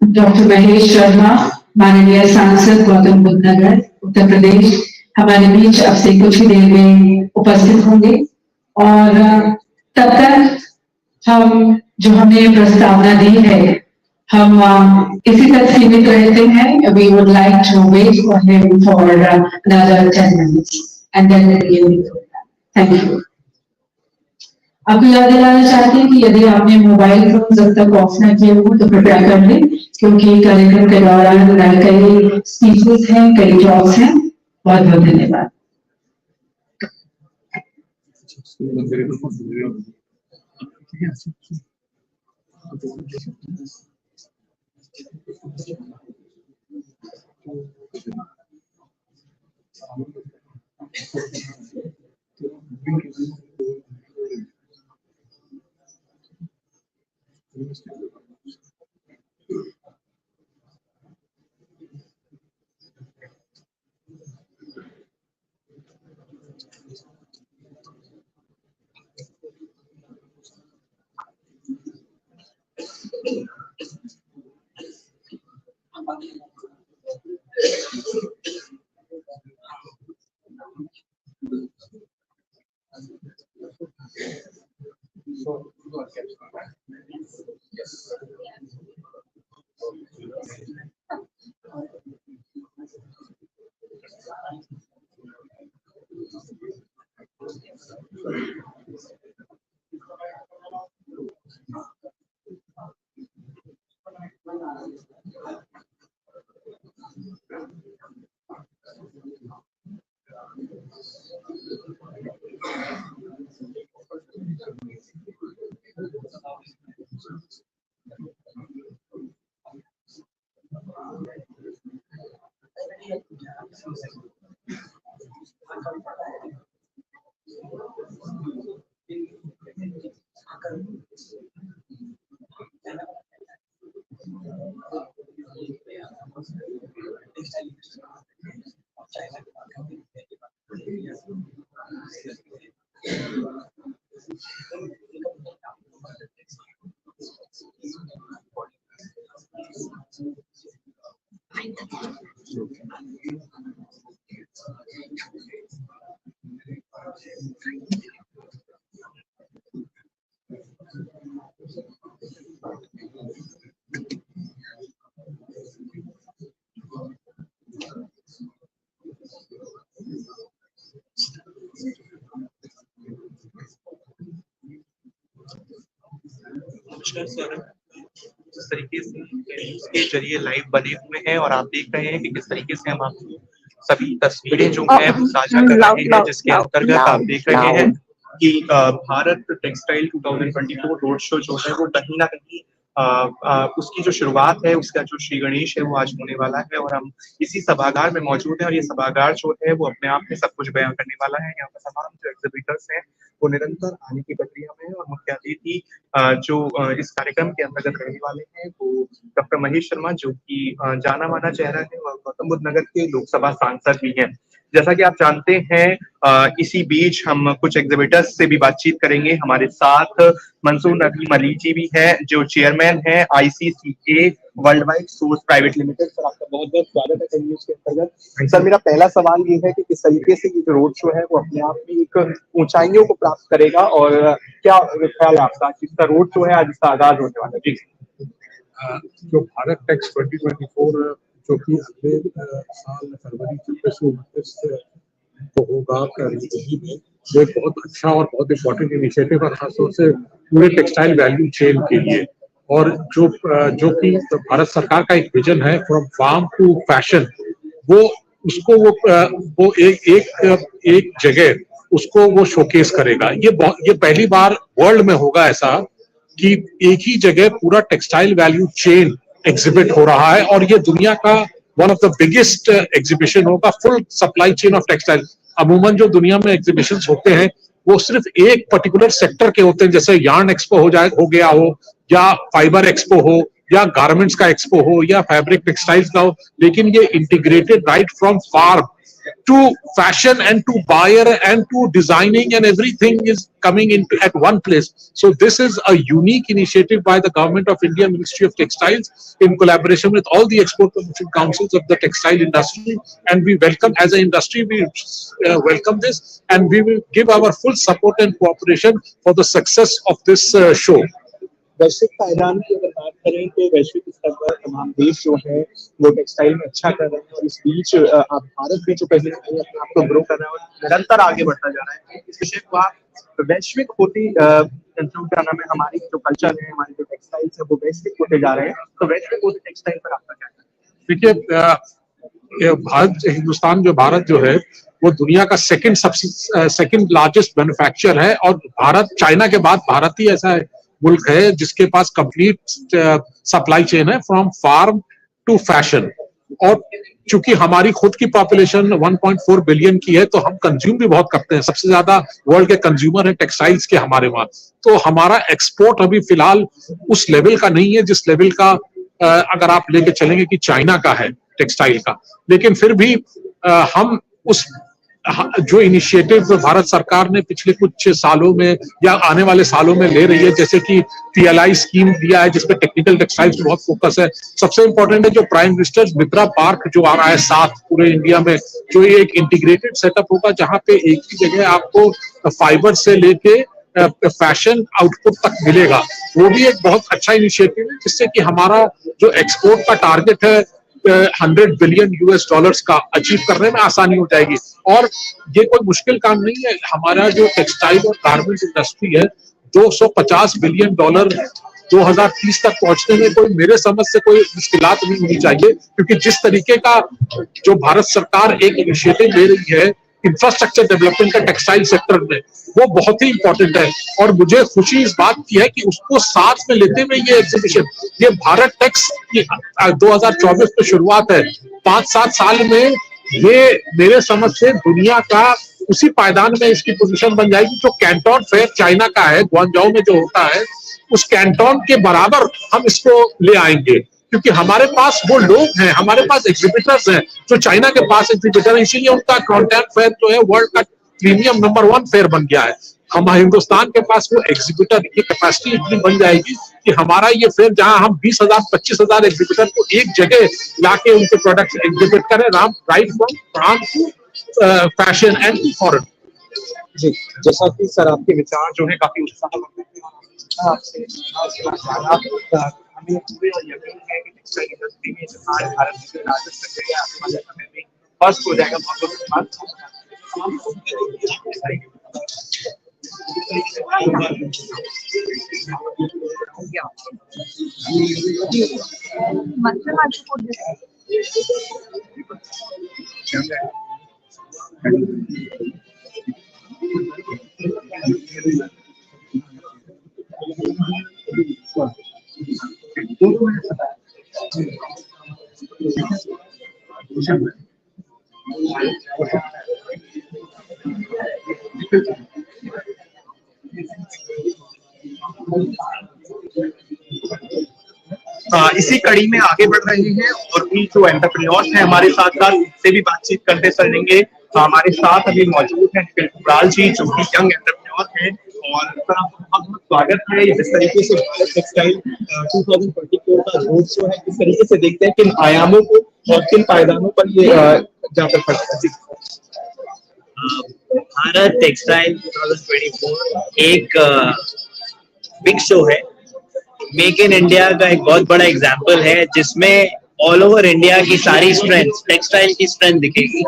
Doctor Mahesh Sharma, माननीय सांसद गौतम बुद्ध नगर उत्तर प्रदेश, हमारे बीच अब से कुछ ही देर में उपस्थित होंगे। और तब तक हम जो हमें प्रस्तावना दी है, हम इसी तक सीमित रहते हैं। We would like to wait for him for another 10 minutes and then we'll begin the program. Thank you. आपको याद दिलाना चाहते हैं कि यदि आपने मोबाइल फोन जब तक ऑफ न किए हो तो कृपया कर लें, क्योंकि कार्यक्रम के दौरान कई स्पीचेस हैं, कई टॉक्स हैं। बहुत बहुत धन्यवाद। जिस तरीके से इसके जरिए लाइव बने हुए हैं और आप देख रहे हैं कि किस तरीके से हम आपको सभी तस्वीरें जो है वो साझा कर रहे हैं, जिसके अंतर्गत आप देख रहे हैं कि भारत टेक्सटाइल 2024 रोड शो जो है वो कहीं ना कहीं उसकी जो शुरुआत है, उसका जो श्री गणेश है वो आज होने वाला है और हम इसी सभागार में मौजूद हैं। और ये सभागार जो है वो अपने आप में सब कुछ बयां करने वाला है। यहाँ पर तमाम जो एग्जिबिटर्स हैं वो निरंतर आने की प्रक्रिया में है और मुख्य अतिथि जो इस कार्यक्रम के अंतर्गत रहने वाले हैं वो डॉक्टर महेश शर्मा, जो कि जाना माना चेहरा है और गौतम बुद्ध नगर के लोकसभा सांसद भी हैं। जैसा कि आप जानते हैं, इसी बीच हम कुछ एग्जिबिटर्स से भी बातचीत करेंगे। हमारे साथ मंसूर नबी मलिक जी भी हैं, जो चेयरमैन हैं ICCA world wide source private limited. Sir, आपका बहुत बहुत स्वागत है न्यूज के अंतर्गत। सर, मेरा पहला सवाल ये है कि किस तरीके से ये जो रोड शो है वो अपने आप में एक ऊंचाइयों को प्राप्त करेगा और क्या ख्याल है आपका, जिसका रोड शो है आज इसका आगाज होने वाला है? जी, जो भारत टेक्स 2024 जो कि अगले साल फरवरी 29 को होगा दिल्ली में, वो एक बहुत अच्छा और बहुत इम्पोर्टेंट इनिशिएटिव है, खासतौर से पूरे टेक्सटाइल वैल्यू चेन के लिए। और जो कि भारत सरकार का एक विजन है, फ्रॉम फार्म टू फैशन, वो उसको वो एक जगह उसको वो शोकेस करेगा। ये पहली बार वर्ल्ड में होगा ऐसा कि एक ही जगह पूरा टेक्सटाइल वैल्यू चेन एग्जिबिट हो रहा है और ये दुनिया का one of the biggest exhibition होगा, full supply chain of textile. अमूमन जो दुनिया में एग्जीबिशंस होते हैं वो सिर्फ एक पर्टिकुलर सेक्टर के होते हैं, जैसे यार्न एक्सपो हो गया हो, या फाइबर एक्सपो हो, या गारमेंट्स का एक्सपो हो, या फैब्रिक टेक्सटाइल्स का हो। लेकिन ये integrated right from farm to fashion and to buyer and to designing, and everything is coming into at one place. So this is a unique initiative by the Government of India, Ministry of Textiles, in collaboration with all the export promotion councils of the textile industry. And we welcome, as an industry, we welcome this, and we will give our full support and cooperation for the success of this show. वैश्विक पायदान की अगर बात करें तो वैश्विक स्तर पर तमाम देश जो है वो टेक्सटाइल में अच्छा कर रहे हैं, और इस बीच भारत भी जो कहीं ना कहीं अपने आप को ग्रो कर रहा है और निरंतर आगे बढ़ता जा रहा है। इस विषय को आप वैश्विक होती जो क्या नाम है, हमारी जो कल्चर है, हमारी जो टेक्सटाइल्स है वो वैश्विक होते जा रहे हैं, तो वैश्विक होती टेक्सटाइल पर आपका क्या कहना है? देखिए, हिंदुस्तान जो है वो दुनिया का सेकंड लार्जेस्ट मैन्युफैक्चरर है, और भारत, चाइना के बाद भारत ही ऐसा मुल्क है जिसके पास कंप्लीट सप्लाई चेन है फ्रॉम फार्म टू फैशन। और चूंकि हमारी खुद की पॉपुलेशन 1.4 बिलियन की है, तो हम कंज्यूम भी बहुत करते हैं, सबसे ज्यादा वर्ल्ड के कंज्यूमर हैं टेक्सटाइल्स के हमारे वहां। तो हमारा एक्सपोर्ट अभी फिलहाल उस लेवल का नहीं है जिस लेवल का अगर आप लेके चलेंगे कि चाइना का है टेक्सटाइल का। लेकिन फिर भी हम उस जो इनिशिएटिव भारत सरकार ने पिछले कुछ सालों में या आने वाले सालों में ले रही है, जैसे कि PLI स्कीम दिया है जिसमें टेक्निकल टेक्सटाइल्स पे बहुत फोकस है। सबसे इंपॉर्टेंट है जो प्राइम मिनिस्टर मित्रा पार्क जो आ रहा है साथ पूरे इंडिया में, जो ये एक इंटीग्रेटेड सेटअप होगा जहां पे एक ही जगह आपको फाइबर से लेके फैशन आउटपुट तक मिलेगा। वो भी एक बहुत अच्छा इनिशिएटिव है जिससे कि हमारा जो एक्सपोर्ट का टारगेट है $100 बिलियन का अचीव करने में आसानी हो जाएगी। और ये कोई मुश्किल काम नहीं है। हमारा जो टेक्सटाइल और गारमेंट इंडस्ट्री है, $250 बिलियन 2030 तक पहुंचने में कोई मेरे समझ से कोई मुश्किलात नहीं होनी चाहिए, क्योंकि जिस तरीके का जो भारत सरकार एक इनिशिएटिव ले रही है इंफ्रास्ट्रक्चर डेवलपमेंट का टेक्सटाइल सेक्टर में, वो बहुत ही इंपॉर्टेंट है। और मुझे खुशी इस बात की है कि उसको साथ में लेते हुए ये एग्जीबिशन, ये भारत टेक्स की 2024 में शुरुआत है। 5-7 साल में ये मेरे समझ से दुनिया का उसी पायदान में इसकी पोजीशन बन जाएगी जो कैंटोन फेयर चाइना का है, ग्वांगझोउ में जो होता है, उस कैंटोन के बराबर हम इसको ले आएंगे, क्योंकि हमारे पास वो लोग हैं, हमारे पास एग्जीबिटर्स हैं जो चाइना के पास एग्जीबिटर है। इसीलिए उनका कॉन्टैक्ट फेयर जो है वर्ल्ड का प्रीमियम नंबर 1 फेयर बन गया है। हम हिंदुस्तान के पास वो एग्जीबिटर की कैपेसिटी इतनी बन जाएगी कि हमारा ये फेयर, जहां हम 20,000-25,000 एग्जीबिटर को एक जगह लाके उनके प्रोडक्ट्स एग्जीबिट करें, right from France to fashion and to foreign. जी, जैसा कि सर आपके विचार जो है काफी उत्साहवर्धक है, आपसे हमें पूरे यकीन है कि टेक्सटाइल इंडस्ट्री में आज भारत की लार्जेस्ट कंट्री है, आने वाले समय में फर्स्ट हो जाएगा। बहुत बहुत धन्यवाद। इसी कड़ी में आगे बढ़ रहे हैं और भी जो एंटरप्रेन्योर्स हैं हमारे साथ साथ, से भी बातचीत करते चलेंगे। हमारे साथ अभी मौजूद हैं कुणाल जी, जो कि यंग एंटरप्रेन्योर हैं, और सर आपका बहुत बहुत स्वागत है। जिस तरीके से भारत टेक्सटाइल 2024 का रोड शो है, किस तरीके से देखते हैं, किन आयामों को और किन पायदानों पर ये जाकर पड़ता है? भारत टेक्सटाइल 2024 एक बिग शो है। मेक इन इंडिया का एक बहुत बड़ा एग्जाम्पल है, जिसमें ऑल ओवर इंडिया की सारी स्ट्रेंथ, टेक्सटाइल की स्ट्रेंथ दिखेगी,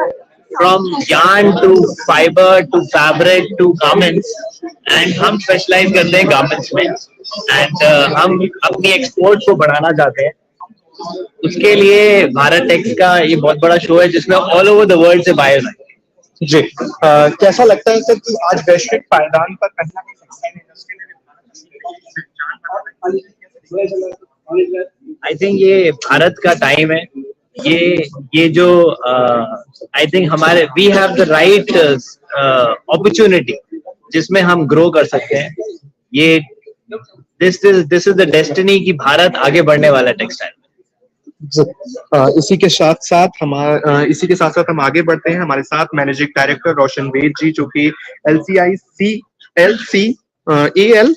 from yarn to fibre to fabric to garments. And हम स्पेशलाइज करते हैं गारमेंट्स में, एंड हम अपनी एक्सपोर्ट को बढ़ाना चाहते हैं। उसके लिए भारत टेक्स का ये बहुत बड़ा शो है, जिसमें ऑल ओवर द वर्ल्ड से बायर्स आएंगे। जी, कैसा लगता है सर कि आज वैश्विक पायदान पर कहीं ना कहीं टेक्सटाइल इंडस्ट्री ने आई थिंक ये भारत का टाइम है। ये जो आई थिंक हमारे we have the right opportunity जिसमें हम ग्रो कर सकते हैं। ये दिस इज द डेस्टिनी कि भारत आगे बढ़ने वाला टेक्सटाइल। इसी के साथ साथ हम आगे बढ़ते हैं। हमारे साथ मैनेजिंग डायरेक्टर रोशन वेद जी, जो कि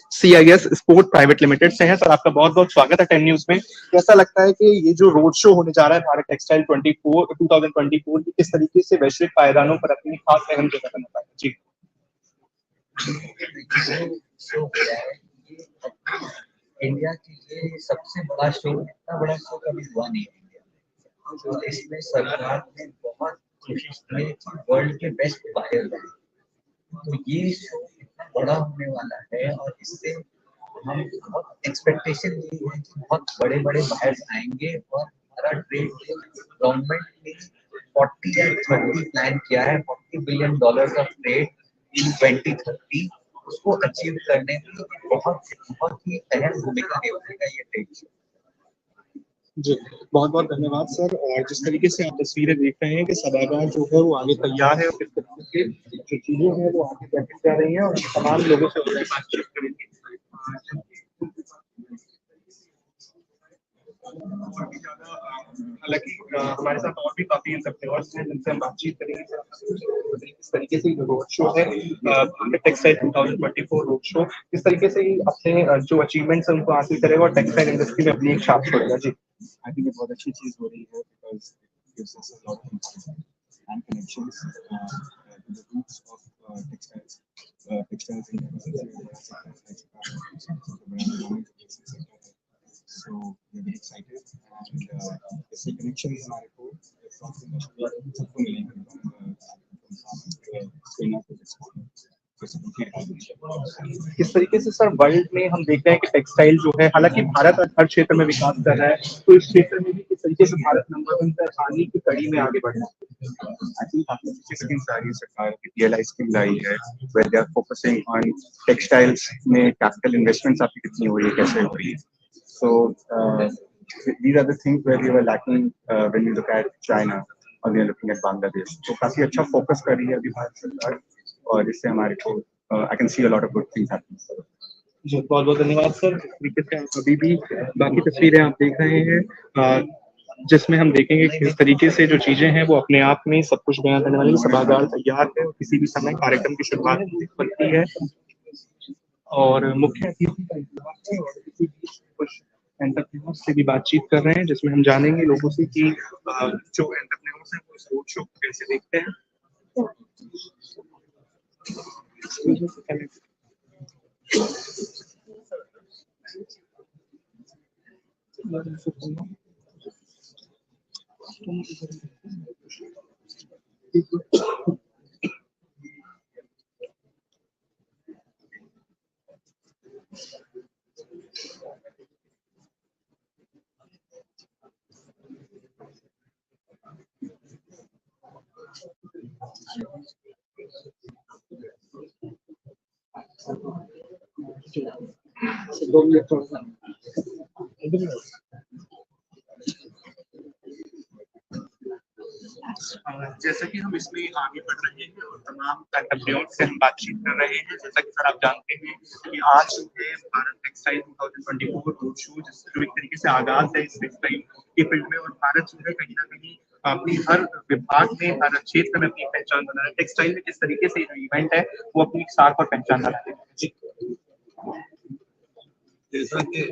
ALCIS स्पोर्ट प्राइवेट लिमिटेड से हैं। सर, आपका बहुत बहुत स्वागत है 10 न्यूज में। कैसा लगता है कि ये जो रोड शो होने जा रहा है भारत टेक्सटाइल 2024 की, किस तरीके से वैश्विक पायदानों पर अपनी खास अहम जगह बनाता है? जी इंडिया के लिए सबसे बड़ा शो, इतना बड़ा शो कभी हुआ नहीं है इंडिया में। तो इसमें सरकार ने बहुत कोशिश की कि वर्ल्ड के बेस्ट बायर लाए। तो ये शो इतना बड़ा होने वाला है और इससे हम बहुत एक्सपेक्टेशन ये है कि बहुत बड़े बड़े बायर्स आएंगे और हमारा ट्रेड गवर्नमेंट ने 40 या 30 प्लान किया है, $40 बिलियन ऑफ ट्रेड इन 2030। उसको अचीव करने में बहुत बहुत ही अहम भूमिका निभाएगा ये ट्रेड शो। जी, बहुत बहुत धन्यवाद सर। और जिस तरीके से आप तस्वीरें देख रहे हैं कि सभागार जो है वो आगे तैयार है और किस तरीके से जो चीजें हैं वो आगे बढ़ती जा रही हैं और तमाम लोगों से उन्होंने बातचीत करेंगे। और भी ज्यादा हालांकि हमारे साथ और भी काफी एंटरप्रेन्योर्स हैं जिनसे हम बातचीत करेंगे। इस तरीके से रोड शो है भारत टेक्सटाइल 2024 रोड शो, इस तरीके से ही अपने जो अचीवमेंट्स हैं उनको हासिल करेगा और टेक्सटाइल इंडस्ट्री में अपनी एक छाप छोड़ेगा। जी, आई थिंक ये बहुत अच्छी चीज हो रही है because gives us a lot of information and connections to the roots of textiles in so we're very excited and इससे connections हमारे को सबको मिलेंगे इस तरीके से सर वर्ल्ड में हम देख रहे हैं कि टेक्सटाइल जो है, हालांकि भारत हर क्षेत्र में विकास कर रहा है, तो इस क्षेत्र में भी किस तरीके से भारत नंबर 1 पर आने की कड़ी में आगे बढ़ रहा है? आई थिंक काफी अच्छी स्कीम सारी सरकार की PLI स्कीम लाई है where they are focusing on textiles में कैपिटल इन्वेस्टमेंट्स आपकी कितनी हो रही है, कैसे हो रही है। सो these are the things where we were lacking when you look at China or we are looking at Bangladesh. तो काफी अच्छा फोकस कर रही है अभी भारत सरकार और इससे हमारे को I can see a lot of good things happening. जी, बहुत बहुत धन्यवाद सर। इस तरीके से आप अभी भी बाकी तस्वीरें आप देख रहे हैं जिसमें हम देखेंगे किस तरीके से जो चीजें हैं वो अपने आप में सब कुछ बयान करने वाली सभागार तैयार है और किसी भी समय कार्यक्रम की शुरुआत बनती है और मुख्य अतिथि का इंतजार है और किसी भी कुछ एंटरप्रेन्योर्स से भी बातचीत कर रहे हैं जिसमें हम जानेंगे लोगों से कि जो एंटरप्रेन्योर्स हैं वो इस रोड शो को कैसे देखते हैं। जैसा कि हम इसमें आगे बढ़ रहे हैं और तमाम एंटरप्रेन्योर्स से हम बातचीत कर रहे हैं, जैसा कि सर आप जानते हैं कि आज जो है भारत टेक्सटाइल 2024 रोड शो जो एक तरीके से आगाज है इस टेक्सटाइल की फील्ड में और भारत जो है कहीं ना कहीं अपनी हर विभाग में हर क्षेत्र में अपनी पहचान बना रहा है। टेक्सटाइल में किस तरीके से जो इवेंट है वो अपनी साख और पहचान बना रहे हैं। जैसा कि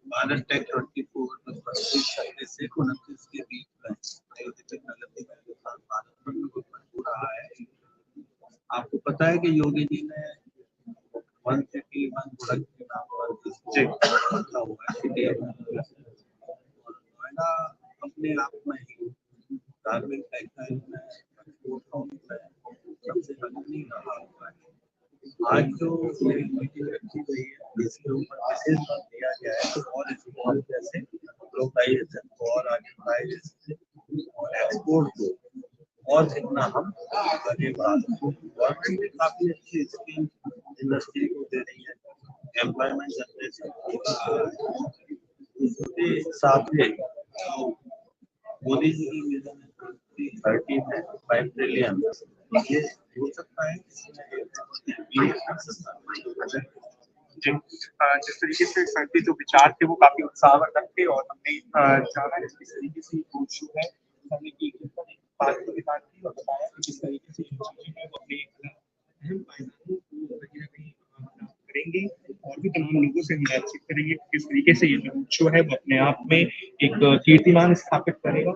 भारत टेक 24 में 25 से 29 के बीच में टेक्नोलॉजी का भारत में हो रहा है। आपको पता है कि योगी जी ने वन सिटी वन प्रोडक्ट के नाम पर रखा हुआ है। नोएडा अपने आप में ही धार्मिक टेक्सटाइल में सबसे नहीं रहा हुआ है। आज जो मेरी मीटिंग रखी गई है इसके ऊपर विशेष बल दिया गया है तो और इसको और जैसे ग्लोबलाइजेशन को और आगे बढ़ाए और एक्सपोर्ट को और जितना हम आगे बढ़ा। गवर्नमेंट भी काफी अच्छी स्कीम इंडस्ट्री को दे रही है, एम्प्लॉयमेंट जनरेशन उसके साथ में मोदी जी की विजन 30 में 5 ट्रिलियन ये हो सकता है। जी जिस तरीके से सर के जो विचार थे वो काफी उत्साहवर्धक थे और हमने जाना है किस तरीके से रोड शो है हमने की बात को निकाल की और बताया कि किस तरीके से जो चीजें हैं वो अपने अहम पायदानों को कहीं ना कहीं करेंगे और भी तमाम लोगों से हम बातचीत करेंगे किस तरीके से ये जो रोड शो है वो अपने आप में एक कीर्तिमान स्थापित करेगा।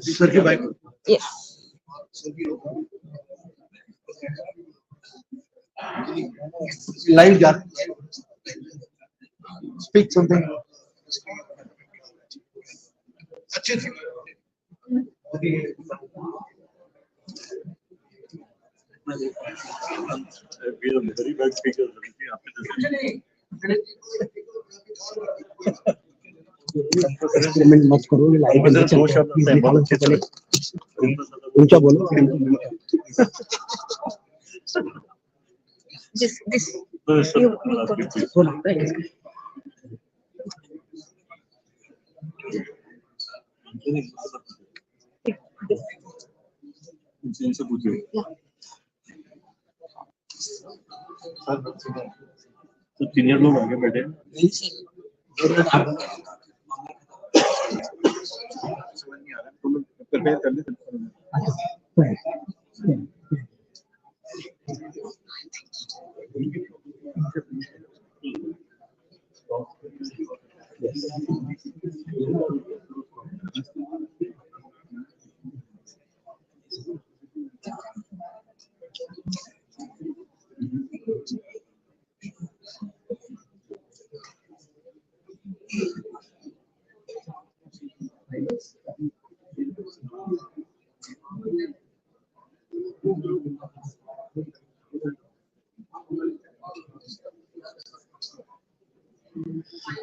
सर की बाइक लाइव जा स्पीक समथिंग अच्छे से वेरी बैड स्पीकर मत करो लाइव में दो शब्द हैं बहुत अच्छे चले ऊंचा बोलो this you इनसे पूछिए तो सीनियर लोग आगे बैठे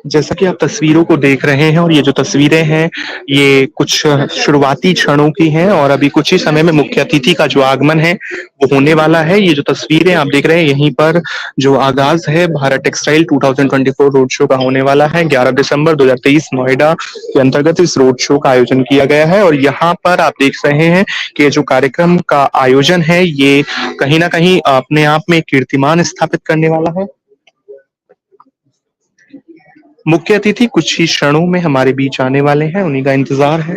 जैसा कि आप तस्वीरों को देख रहे हैं और ये जो तस्वीरें हैं ये कुछ शुरुआती क्षणों की हैं और अभी कुछ ही समय में मुख्य अतिथि का जो आगमन है वो होने वाला है। ये जो तस्वीरें आप देख रहे हैं यहीं पर जो आगाज है भारत टेक्सटाइल 2024 रोड शो का होने वाला है। 11 दिसंबर 2023 नोएडा के अंतर्गत इस रोड शो का आयोजन किया गया है और यहाँ पर आप देख रहे हैं कि जो कार्यक्रम का आयोजन है ये कहीं ना कहीं अपने आप में कीर्तिमान स्थापित करने वाला है। मुख्य अतिथि कुछ ही क्षणों में हमारे बीच आने वाले हैं, उन्हीं का इंतजार है।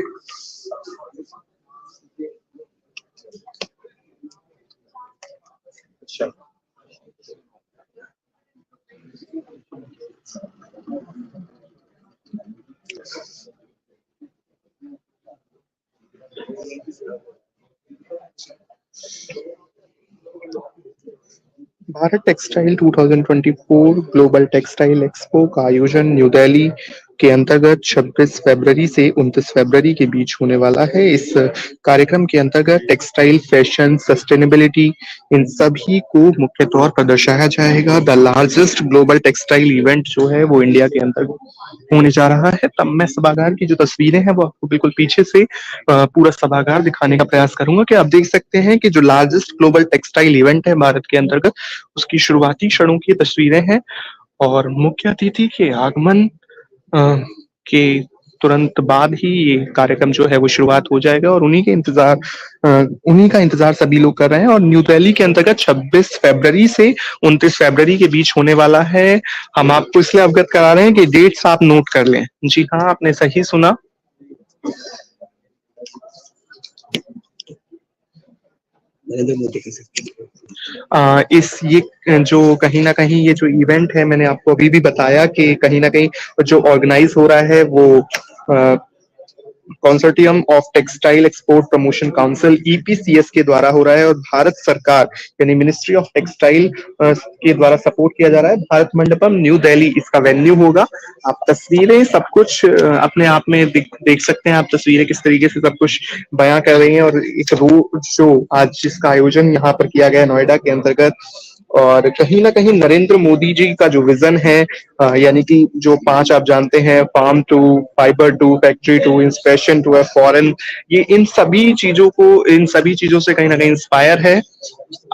Bharat textile 2024 global textile expo का आयोजन न्यू दिल्ली के अंतर्गत 26 फरवरी से 29 फरवरी के बीच होने वाला है। इस कार्यक्रम के अंतर्गत टेक्सटाइल, फैशन, सस्टेनेबिलिटी इन सभी को मुख्य तौर पर दर्शाया जाएगा। The largest global textile event जो है वो इंडिया के अंतर्गत होने जा रहा है। तब मैं सभागार की जो तस्वीरें हैं वो आपको बिल्कुल पीछे से पूरा सभागार दिखाने का प्रयास करूंगा कि आप देख सकते हैं कि जो लार्जेस्ट ग्लोबल टेक्सटाइल इवेंट है भारत के अंतर्गत उसकी शुरुआती क्षणों की तस्वीरें हैं और मुख्य अतिथि के आगमन के तुरंत बाद ही ये कार्यक्रम जो है वो शुरुआत हो जाएगा और उन्हीं का इंतजार सभी लोग कर रहे हैं और न्यू दिल्ली के अंतर्गत 26 फरवरी से 29 फरवरी के बीच होने वाला है। हम आपको इसलिए अवगत करा रहे हैं कि डेट्स आप नोट कर लें। जी हाँ, आपने सही सुना। ये जो कहीं ना कहीं ये जो इवेंट है मैंने आपको अभी भी बताया कि कहीं ना कहीं जो ऑर्गेनाइज हो रहा है वो consortium of textile export promotion council EPCS के द्वारा हो रहा है और भारत सरकार यानी मिनिस्ट्री ऑफ टेक्सटाइल के द्वारा सपोर्ट किया जा रहा है। भारत मंडपम न्यू दिल्ली इसका वेन्यू होगा। आप तस्वीरें सब कुछ अपने आप में देख सकते हैं। आप तस्वीरें किस तरीके से सब कुछ बयां कर रही हैं और एक रोड शो आज जिसका आयोजन यहाँ पर किया गया नोएडा के अंतर्गत और कहीं ना कहीं नरेंद्र मोदी जी का जो विजन है, यानी कि जो 5 आप जानते हैं, farm to fibre to factory to inspection to foreign, ये इन सभी चीजों से कहीं ना कहीं इंस्पायर है।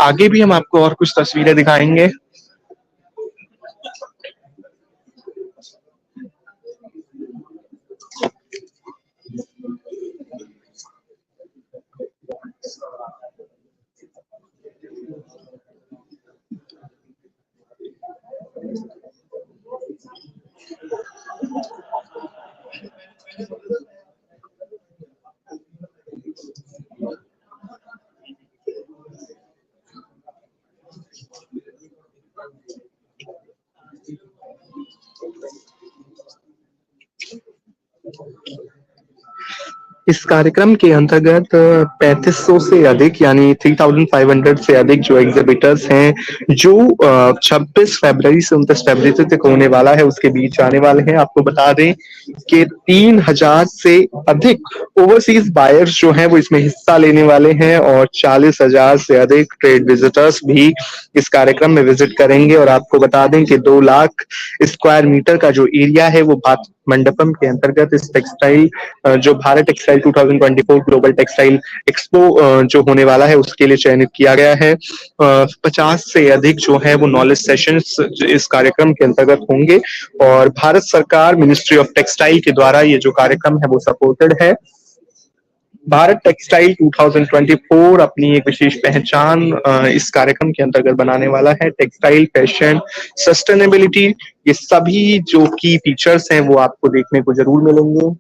आगे भी हम आपको और कुछ तस्वीरें दिखाएंगे। इस कार्यक्रम के अंतर्गत 3500 से अधिक यानी 3500 से अधिक जो एग्जिबिटर्स हैं, जो 26 फरवरी से 29 फरवरी तक होने वाला है, उसके बीच आने वाले हैं। आपको बता दें कि 3000 से अधिक ओवरसीज बायर्स जो हैं वो इसमें हिस्सा लेने वाले हैं और 40,000 से अधिक ट्रेड विजिटर्स भी इस कार्यक्रम में विजिट करेंगे। और आपको बता दें कि 2 लाख स्क्वायर मीटर का जो एरिया है वो भात मंडपम के अंतर्गत इस टेक्सटाइल जो Bharat textile 2024 global textile expo जो होने वाला है उसके लिए चयनित किया गया है। 50 से अधिक जो है वो नॉलेज सेशंस इस कार्यक्रम के अंतर्गत होंगे और भारत सरकार मिनिस्ट्री ऑफ टेक्सटाइल के द्वारा ये जो कार्यक्रम है वो सपोर्टेड है। भारत टेक्सटाइल 2024 अपनी एक विशेष पहचान इस कार्यक्रम के अंतर्गत बनाने वाला है। टेक्सटाइल, फैशन, सस्टेनेबिलिटी, ये सभी जो की फीचर्स हैं वो आपको देखने को जरूर मिलेंगे।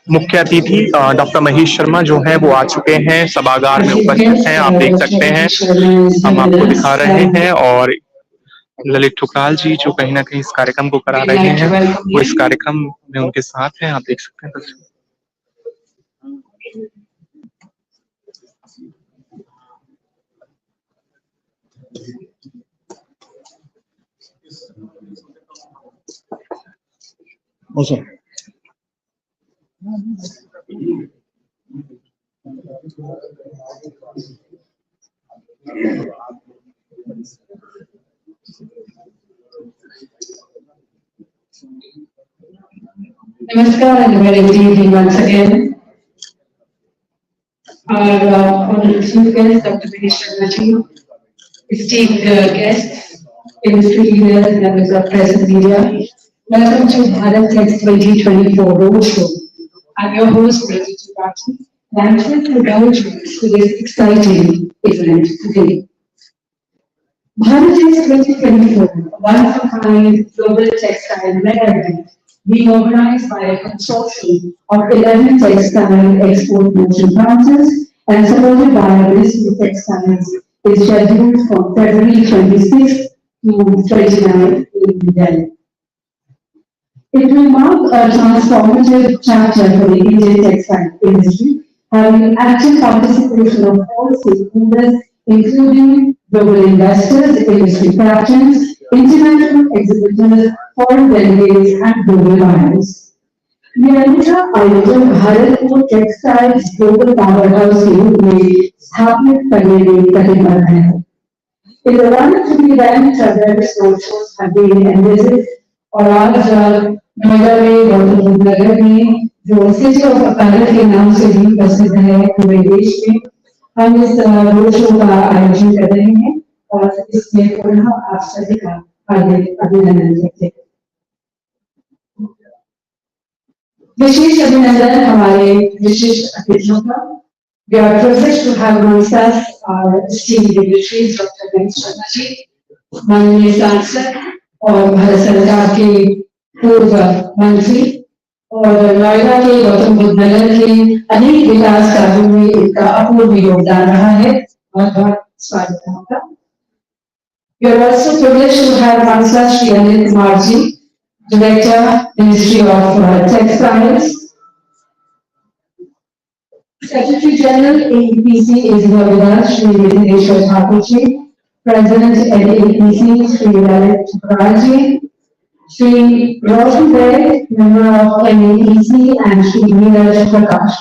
मुख्य अतिथि डॉक्टर महेश शर्मा जो है वो आ चुके हैं, सभागार में उपस्थित हैं, आप देख सकते हैं, हम आपको दिखा रहे हैं। और ललित ठुकराल जी जो कहीं ना कहीं इस कार्यक्रम को करा रहे हैं वो इस कार्यक्रम में उनके साथ हैं, आप देख सकते हैं। Awesome. Namaskar and very good evening once again. Our honorable chief guest, Dr. Mahesh Sharma ji, esteemed guests, industry leaders, members of press and media, welcome to Bharat Tex 2024 Roadshow. I'm your host, Bharat Tex, and I'm thrilled to indulge you to this exciting event today. Bharat Tex 2024, a one-of-a-kind global textile mega event being organized by a consortium of 11 textile export merchant houses and supported by a Ministry of Textiles, is scheduled from February 26th to 29th in Delhi. It will mark a transformative chapter for the Indian textile industry, having active participation of all stakeholders, including global investors, industry captains, international exhibitors, foreign delegates, and global buyers. निरंतर आयोजन भारत को textile global power house के रूप में स्थापित करने में प्रतिबद्ध है। In the run to the event, various roadshows have been envisaged और आज नोएडा में गौतम बुद्ध नगर में जो सिटी ऑफ अपैरल के नाम से भी प्रसिद्ध है पूरे देश में, हम इस रोड शो का आयोजन कर रहे हैं और इसमें पुनः आप सभी का हार्दिक अभिनंदन करते हैं। विशेष अभिनंदन हमारे विशिष्ट अतिथियों का। We are privileged to have amongst us our esteemed dignitaries, Dr. Tex जी, माननीय सांसद और भारत सरकार के पूर्व मंत्री और नोएडा के गौतम बुद्ध नगर के अनेक विकास कार्यों में इनका अपूर्व योगदान रहा है। बहुत बहुत स्वागत है आपका। We are also privileged to have amongst us Shri Anil Kumar ji, Director, Ministry of Textiles. Secretary General AEPC is here with us, Shri Vidineshwar Thakur ji, President at AEPC, Shri Bharat Tex ji, Shri Roshan Tex, member of NAEC, and Shri Neeraj Prakash.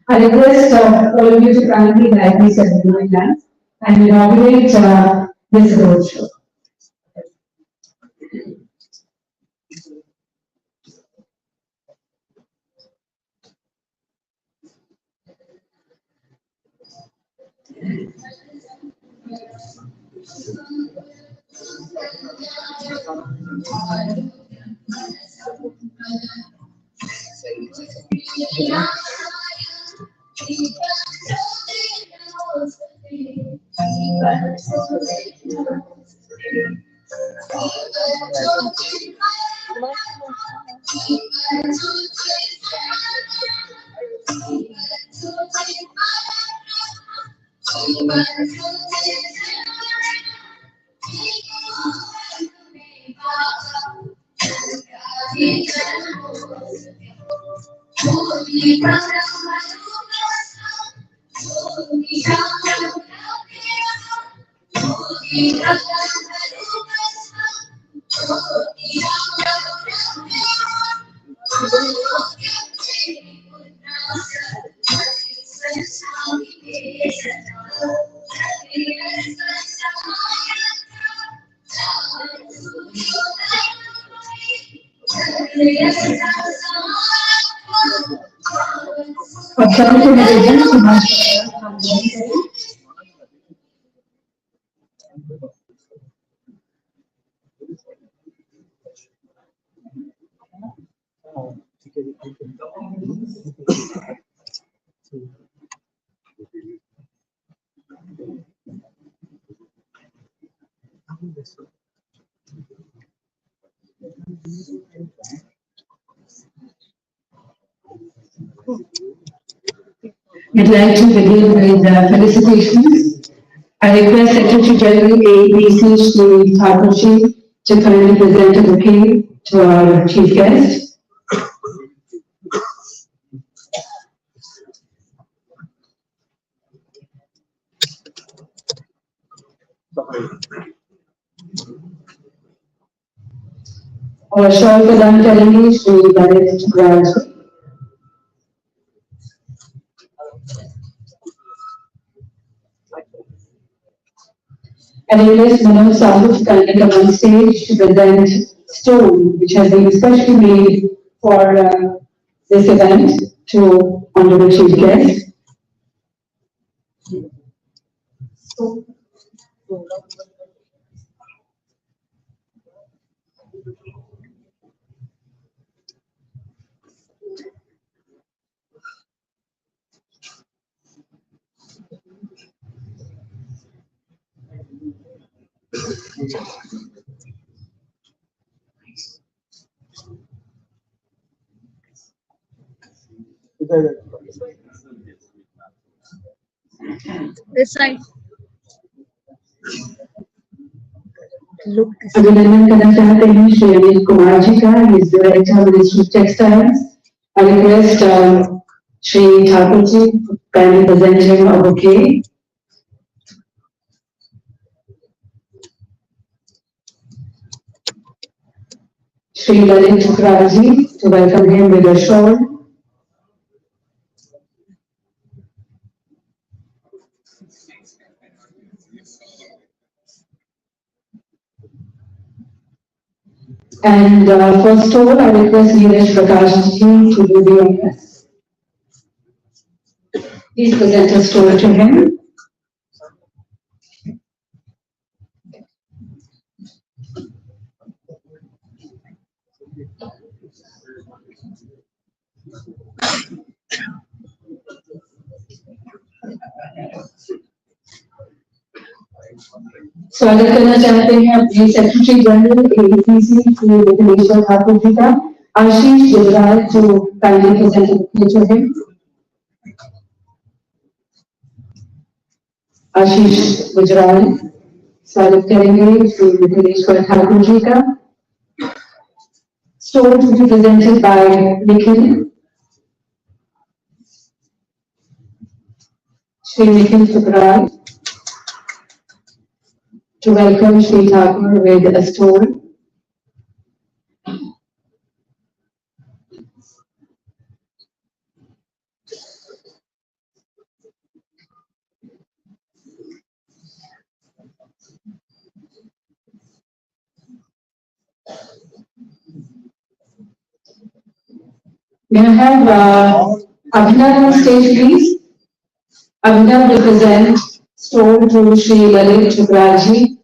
I request all of you to kindly guide me ceremony line and inaugurate this roadshow. We'd like to begin with felicitations. I request Secretary General AEPC Shri Thakur ji to kindly present a bouquet to our chief guest. और shawl प्रदान करेंगे Shri Bharat Tex. And request Manoj Sahu to kindly come on stage to present stone which has been specially made for this event to honorable chief guest. This side. Look this अभिनंदन करना चाहते हैं श्री अनिल कुमार जी का, इस director ministry of textiles. I request Shri Thakur ji to kindly present him a bouquet. Shri Lalit Mukherjee to welcome him with a shawl. And for stole, I request Neeraj Prakash ji to do the honors. Please present a stole to him. स्वागत करना चाहते हैं अपने secretary general APC Shri Vighneshwar Thakur ji का। आशीष गुजराल जो kindly present है। आशीष गुजराल स्वागत करेंगे श्री विघ्नेश्वर ठाकुर जी का। Story to be presented by Nikhil. Shri Nikhil Thukral to welcome Shri Thakur with a story. May I have Abhinav on stage, please? Abhinav will present story to Shri Lalit Thukral ji.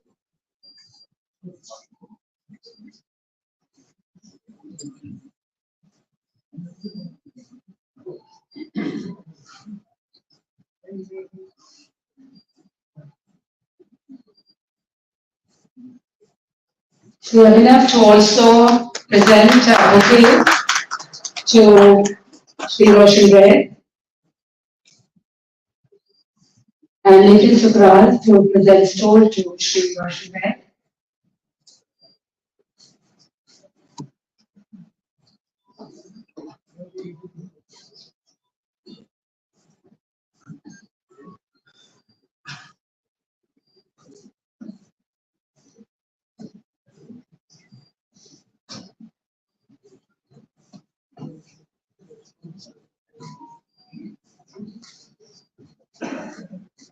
Shri Abhinav to also present a bouquet to Shri Roshan Red and Nikhil Thukral to present story to Shri Roshan Red.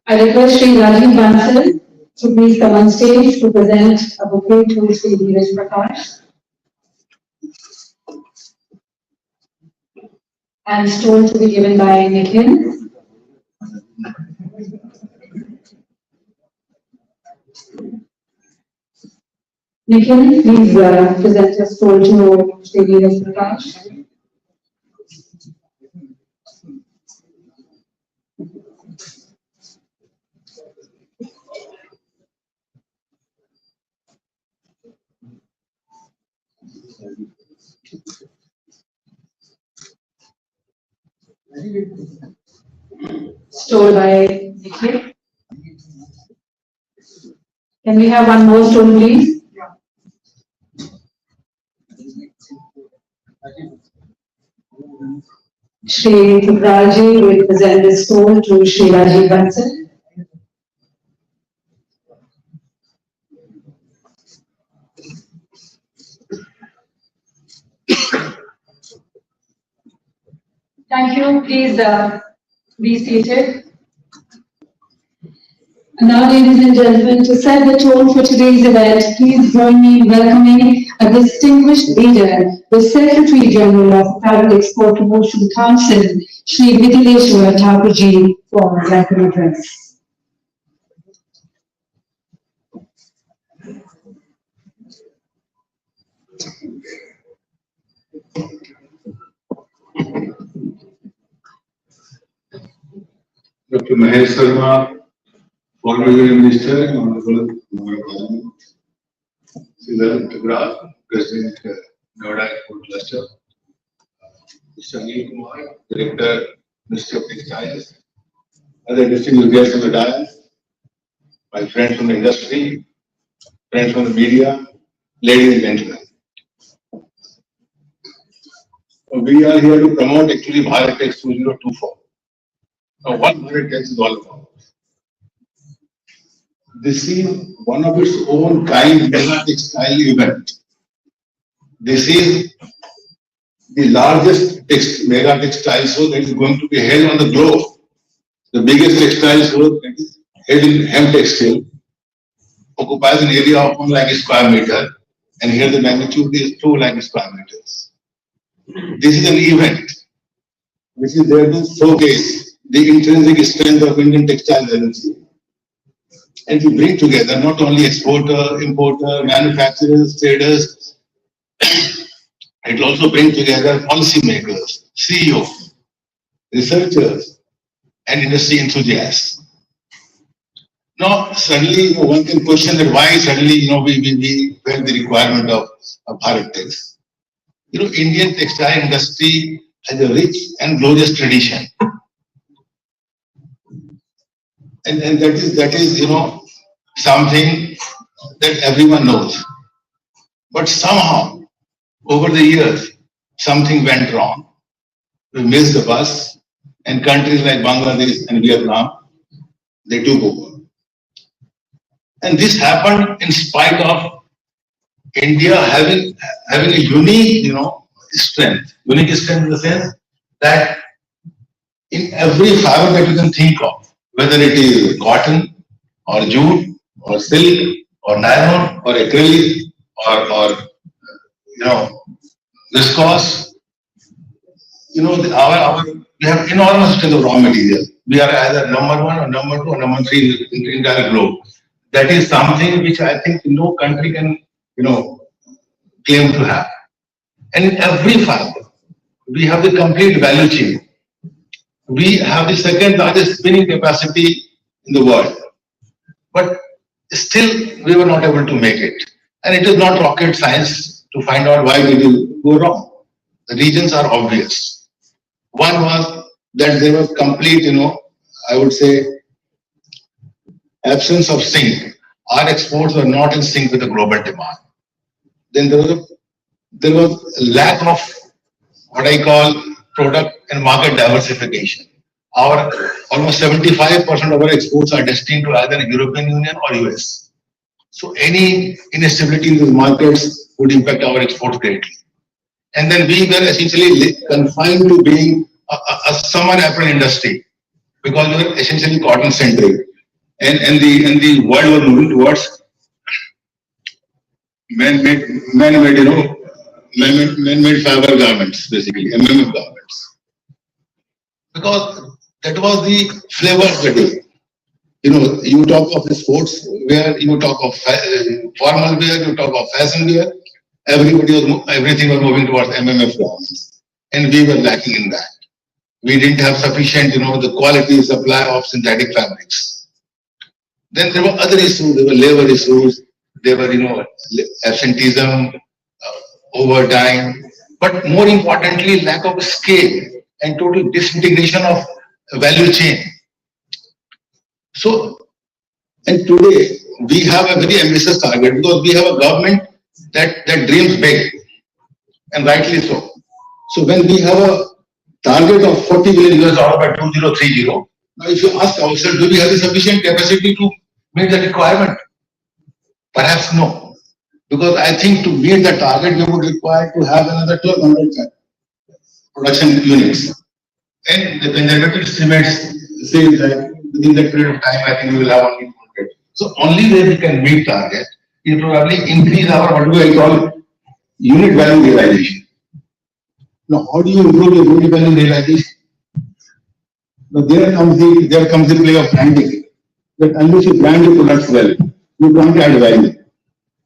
I request Shri Rajiv Bansal to please come on stage to present a bouquet to Shri Dheeraj Prakash and stone to be given by Nikhil. Nikhil, please present a stone to Shri Dheeraj Prakash. Stole by Nikhil. Can we have one more stone, please? Shri Thukral ji will present this stone to Shri Rajiv Bansal. Thank you. Please be seated. And now, ladies and gentlemen, to set the tone for today's event, please join me in welcoming a distinguished leader, the Secretary General of Bharat Tex Promotion Council, Shri Vighneswar Thakur ji, for a welcome address. Dr. Mahesh Sharma, former Union Minister and Honorable Member of Parliament, Shri Lalit Thukral, President Noida Airport Cluster, Mr. Anil Kumar, Director, Ministry of Textiles, other distinguished guests on the dais, my friends from the industry, friends from the media, ladies and gentlemen. We are here to promote actually Bharat Tex 2024. Now, what Bharat Tex is all about? This is one of its own kind mega textile event. This is the largest mega textile show that is going to be held on the globe. The biggest textile show that is held in hemp textile occupies an area of 1 lakh square meter, and here the magnitude is 2 lakh square meters. This is an event which is there to showcase the intrinsic strength of Indian textile industry and to bring together not only exporter, importer, manufacturers, traders, it will also bring together policymakers, CEOs, researchers, and industry enthusiasts. Now, suddenly, one can question that why suddenly, we felt the requirement of Bharat Tex. Indian textile industry has a rich and glorious tradition. And that is, something that everyone knows. But somehow, over the years, something went wrong. We missed the bus, and countries like Bangladesh and Vietnam, they took over. And this happened in spite of India having a unique, strength. Unique strength in the sense that in every fiber that you can think of, whether it is cotton or jute or silk or nylon or acrylic or viscose, we have enormous strength of raw material. We are either number one or number two or number three in the entire globe. That is something which I think no country can, claim to have. And in every fiber, we have the complete value chain. We have the second largest spinning capacity in the world. But still, we were not able to make it. And it is not rocket science to find out why we will go wrong. The reasons are obvious. One was that there was complete, I would say, absence of sync. Our exports were not in sync with the global demand. Then there was a lack of what I call product and market diversification. Our almost 75% of our exports are destined to either European Union or US. So any instability in these markets would impact our exports greatly. And then we were essentially confined to being a summer apparel industry because we were essentially cotton centric. And the world was moving towards man-made fiber garments, basically, MMF garments. Because that was the flavor of the day. You talk of the sports wear, you talk of formal wear, you talk of fashion wear. Everything was moving towards MMF garments, and we were lacking in that. We didn't have sufficient, the quality supply of synthetic fabrics. Then there were other issues. There were labor issues. There were, absenteeism, overtime, but more importantly, lack of scale and total disintegration of value chain. So, and today we have a very ambitious target because we have a government that dreams big, and rightly so. So when we have a target of $40 billion by 2030, now if you ask ourselves, do we have the sufficient capacity to meet the requirement? Perhaps no. Because I think to meet the target, we would require to have another 1,200 production units. And the conservative estimates say that within that period of time, I think we will have only 100. So only way we can meet target is probably increase our, what do I call, unit value realization. Now, how do you improve your unit value realization? Now, there comes the play of branding. That unless you brand your products well, you can't add value.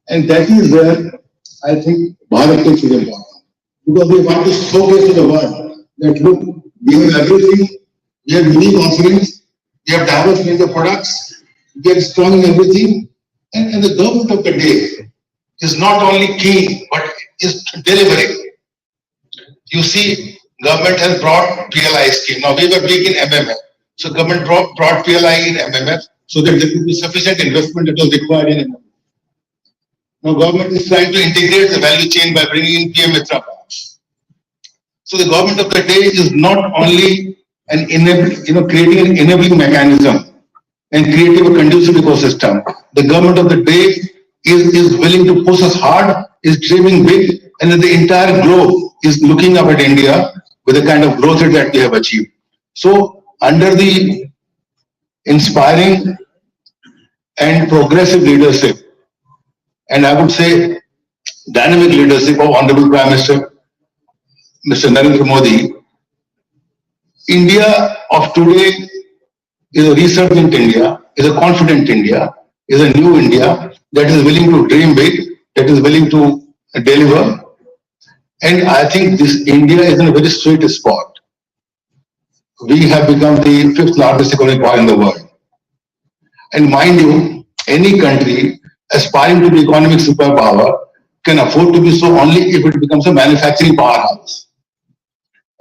And that is where I think Bharat Tex is important. Because we want to showcase to the world that look, we have everything, we have unique offerings, we have diverse range of products, we are strong in everything, and the government of the day is not only keen, but is delivering. You see, government has brought PLI scheme. Now we were big in MMF. So government brought PLI in MMF so that there could be sufficient investment that was required in MMF. Now government is trying to integrate the value chain by bringing in PM Mitra products. So the government of the day is not only creating an enabling mechanism and creating a conducive ecosystem. The government of the day is willing to push us hard, is dreaming big, and the entire globe is looking up at India with the kind of growth rate that we have achieved. So under the inspiring and progressive leadership, and I would say dynamic leadership of Honorable Prime Minister, Mr. Narendra Modi, India of today is a resurgent India, is a confident India, is a new India that is willing to dream big, that is willing to deliver. And I think this India is in a very sweet spot. We have become the 5th largest economic power in the world. And mind you, any country aspiring to be economic superpower can afford to be so only if it becomes a manufacturing powerhouse.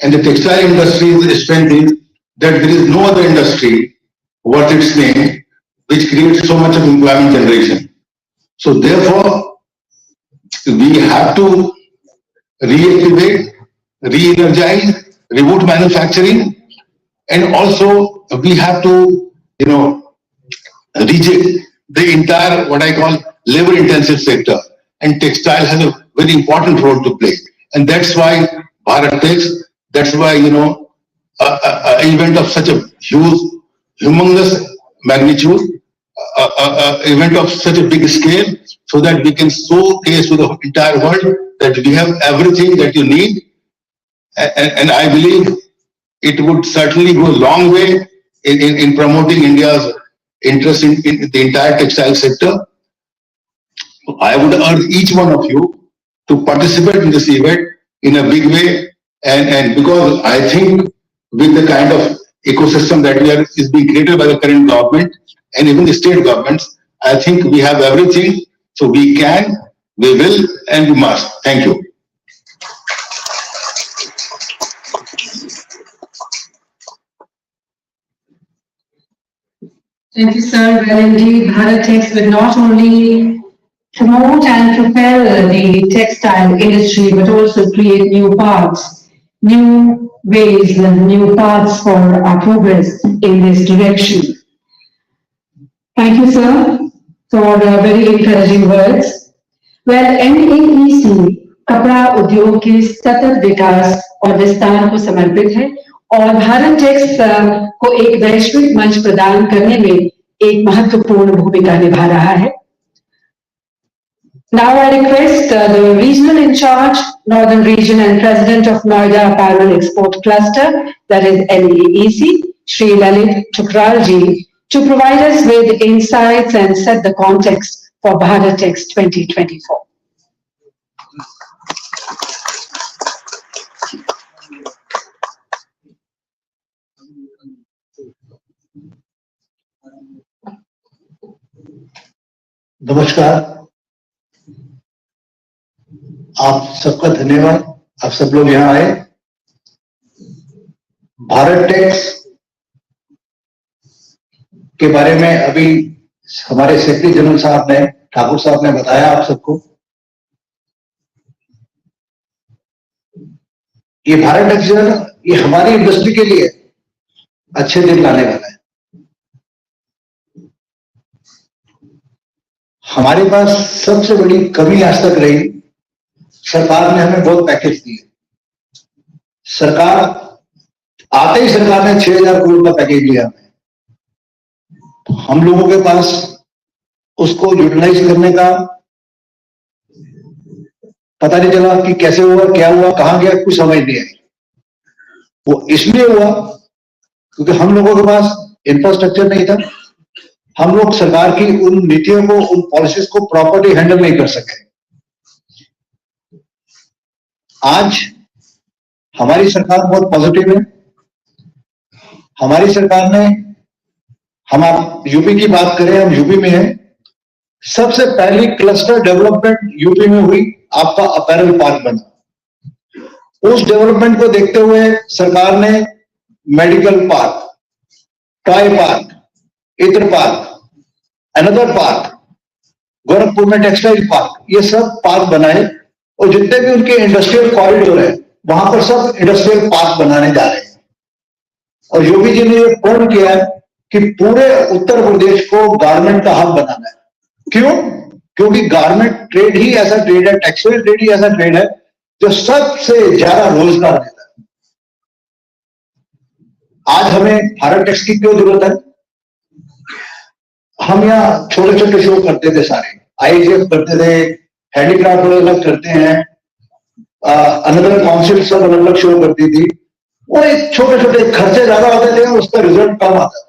And the textile industry's strength is that there is no other industry worth its name which creates so much of employment generation. So therefore, we have to reactivate, re-energize, reboot manufacturing, and also we have to, reject the entire what I call labor-intensive sector. And textile has a very important role to play. And that's why Bharat Tex, that's why, an event of such a huge, humongous magnitude, event of such a big scale, so that we can showcase to the entire world that we have everything that you need. And I believe it would certainly go a long way in promoting India's interest in the entire textile sector. I would urge each one of you to participate in this event in a big way, and because I think with the kind of ecosystem that is being created by the current government and even the state governments, I think we have everything. So we can, we will, and we must. Thank you. Thank you, sir. Well, indeed, Bharat Tex will not only promote and propel the textile industry, but also create new paths, new ways, and new paths for our progress in this direction. Thank you, sir, for very encouraging words. Well, NAEC कपड़ा उद्योग के सतत विकास और विस्तार को समर्पित है और भारत टेक्स को एक वैश्विक मंच प्रदान करने में एक महत्वपूर्ण भूमिका निभा रहा है. Now I request the regional in charge, Northern Region and President of Noida Apparel Export Cluster, that is NAEC, Shri Lalit Thukralji, to provide us with insights and set the context for Bharat Tex 2024. नमस्कार, आप सबका धन्यवाद. आप सब लोग यहाँ आए. Bharat takes के बारे में अभी हमारे सेक्रेटरी जनरल साहब ने, ठाकुर साहब ने बताया आप सबको. ये भारत टेक्स जो है ना, ये हमारी इंडस्ट्री के लिए अच्छे दिन लाने वाला है. हमारे पास सबसे बड़ी कमी आज तक रही, सरकार ने हमें बहुत पैकेज दिए. सरकार आते ही सरकार ने 6,000 करोड़ का पैकेज लिया हमें. हम लोगों के पास उसको यूटिलाइज करने का पता नहीं चला कि कैसे हुआ, क्या हुआ, कहां गया, कुछ समझ नहीं आई. वो इसलिए हुआ क्योंकि हम लोगों के पास इंफ्रास्ट्रक्चर नहीं था. हम लोग सरकार की उन नीतियों को, उन पॉलिसीज को प्रॉपर्ली हैंडल नहीं कर सके. आज हमारी सरकार बहुत पॉजिटिव है. हमारी सरकार ने, हम आप यूपी की बात करें, हम यूपी में हैं. सबसे पहली क्लस्टर डेवलपमेंट यूपी में हुई, आपका अपैरल पार्क बना. उस डेवलपमेंट को देखते हुए सरकार ने मेडिकल पार्क, टॉय पार्क, इत्र पार्क, अनदर पार्क, गोरखपुर में टेक्सटाइल पार्क, ये सब पार्क बनाए. और जितने भी उनके इंडस्ट्रियल कॉरिडोर है, वहां पर सब इंडस्ट्रियल पार्क बनाने जा रहे हैं. और योगी जी ने ये प्रण किया है कि पूरे उत्तर प्रदेश को गारमेंट का हब बनाना है. क्यों? क्योंकि गारमेंट ट्रेड ही ऐसा ट्रेड है, टेक्सटाइल ट्रेड ही ऐसा ट्रेड है जो सबसे ज्यादा रोजगार देता है. आज हमें भारत टेक्स की क्यों जरूरत है? हम यहाँ छोटे छोटे शो करते थे, सारे आईजीएफ करते थे, हैंडीक्राफ्ट अलग अलग करते हैं, अनदर काउंसिल सब अलग अलग शो करती थी. और छोटे छोटे खर्चे ज्यादा होते थे, उसका रिजल्ट कम आता था.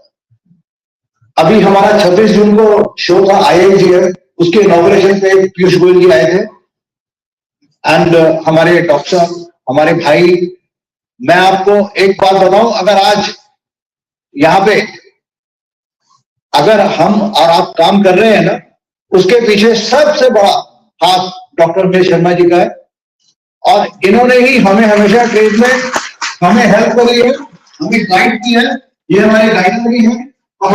अभी हमारा 26 जून को शो था आईजीएफ, उसके इनॉग्रेशन पे पीयूष गोयल जी आए थे. एंड हमारे डॉक्टर साहब, हमारे भाई, मैं आपको एक बात बताऊं, अगर आज यहाँ पे अगर हम और आप काम कर रहे हैं ना, उसके पीछे सबसे बड़ा हाथ डॉक्टर महेश शर्मा जी का है। और इन्होंने ही हमें हमेशा ट्रेड में हमें हेल्प करी है, हमें गाइड की है, ये हमारे गाइडर भी है और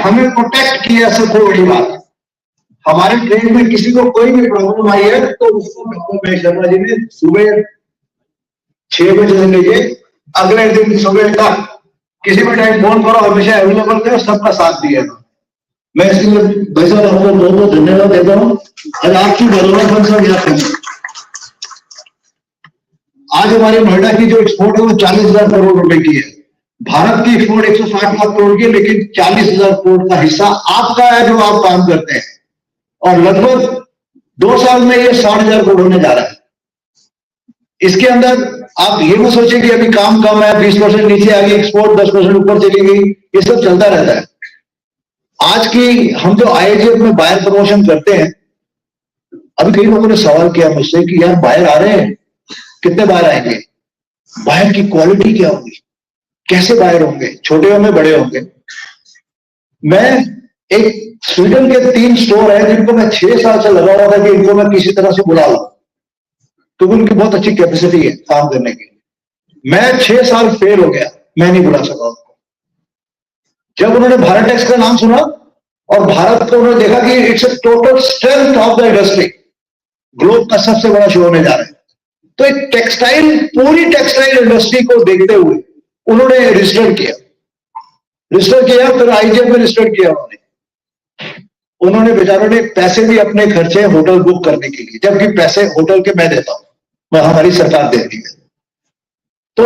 हमें प्रोटेक्ट किया है। सबसे बड़ी बात, हमारे ट्रेन में किसी को कोई भी प्रॉब्लम आई है तो उसको डॉक्टर महेश शर्मा जी ने सुबह 6 बजे से लेके अगले दिन सुबह तक किसी भी टाइम फोन करो, हमेशा अवेलेबल थे, सबका साथ दिया। मैं इसके लिए भाई साहब आपको बहुत बहुत धन्यवाद देता हूँ। और आपकी बदौलत सब याद करें, आज हमारे नोएडा की जो एक्सपोर्ट है वो 40,000 करोड़ रुपए की है। भारत की एक्सपोर्ट 160 लाख करोड़ की है, लेकिन 40,000 करोड़ का हिस्सा आपका है जो आप काम करते हैं। और लगभग 2 साल में ये 60,000 करोड़ होने जा रहा है। इसके अंदर आप ये मत सोचें कि अभी काम कम है, 20% नीचे आ गई एक्सपोर्ट, 10% ऊपर चली गई, ये सब चलता रहता है। आज की हम जो आईजीएफ में बायर प्रमोशन करते हैं, अभी कई लोगों ने सवाल किया मुझसे कि यार बायर आ रहे हैं, कितने बायर आएंगे, बायर की क्वालिटी क्या होगी, कैसे बायर होंगे, छोटे होंगे बड़े होंगे। मैं एक स्वीडन के 3 स्टोर है जिनको मैं 6 साल से लगा हुआ था कि इनको मैं किसी तरह से बुला लूं, क्योंकि उनकी बहुत अच्छी कैपेसिटी है काम करने की। मैं 6 साल फेल हो गया, मैं नहीं बुला सका उनको। जब उन्होंने भारत टैक्स का नाम सुना और भारत को उन्होंने देखा कि it's a total strength of the industry, globe का सबसे बड़ा शो होने जा रहा है, तो एक टेक्सटाइल, पूरी टेक्सटाइल इंडस्ट्री को देखते हुए उन्होंने रजिस्टर किया, फिर आईजीएफ में रजिस्टर किया। उन्होंने बेचारों ने पैसे भी अपने खर्चे होटल बुक करने के लिए, जबकि पैसे होटल के मैं देता हूं, मैं हमारी सरकार देती है। तो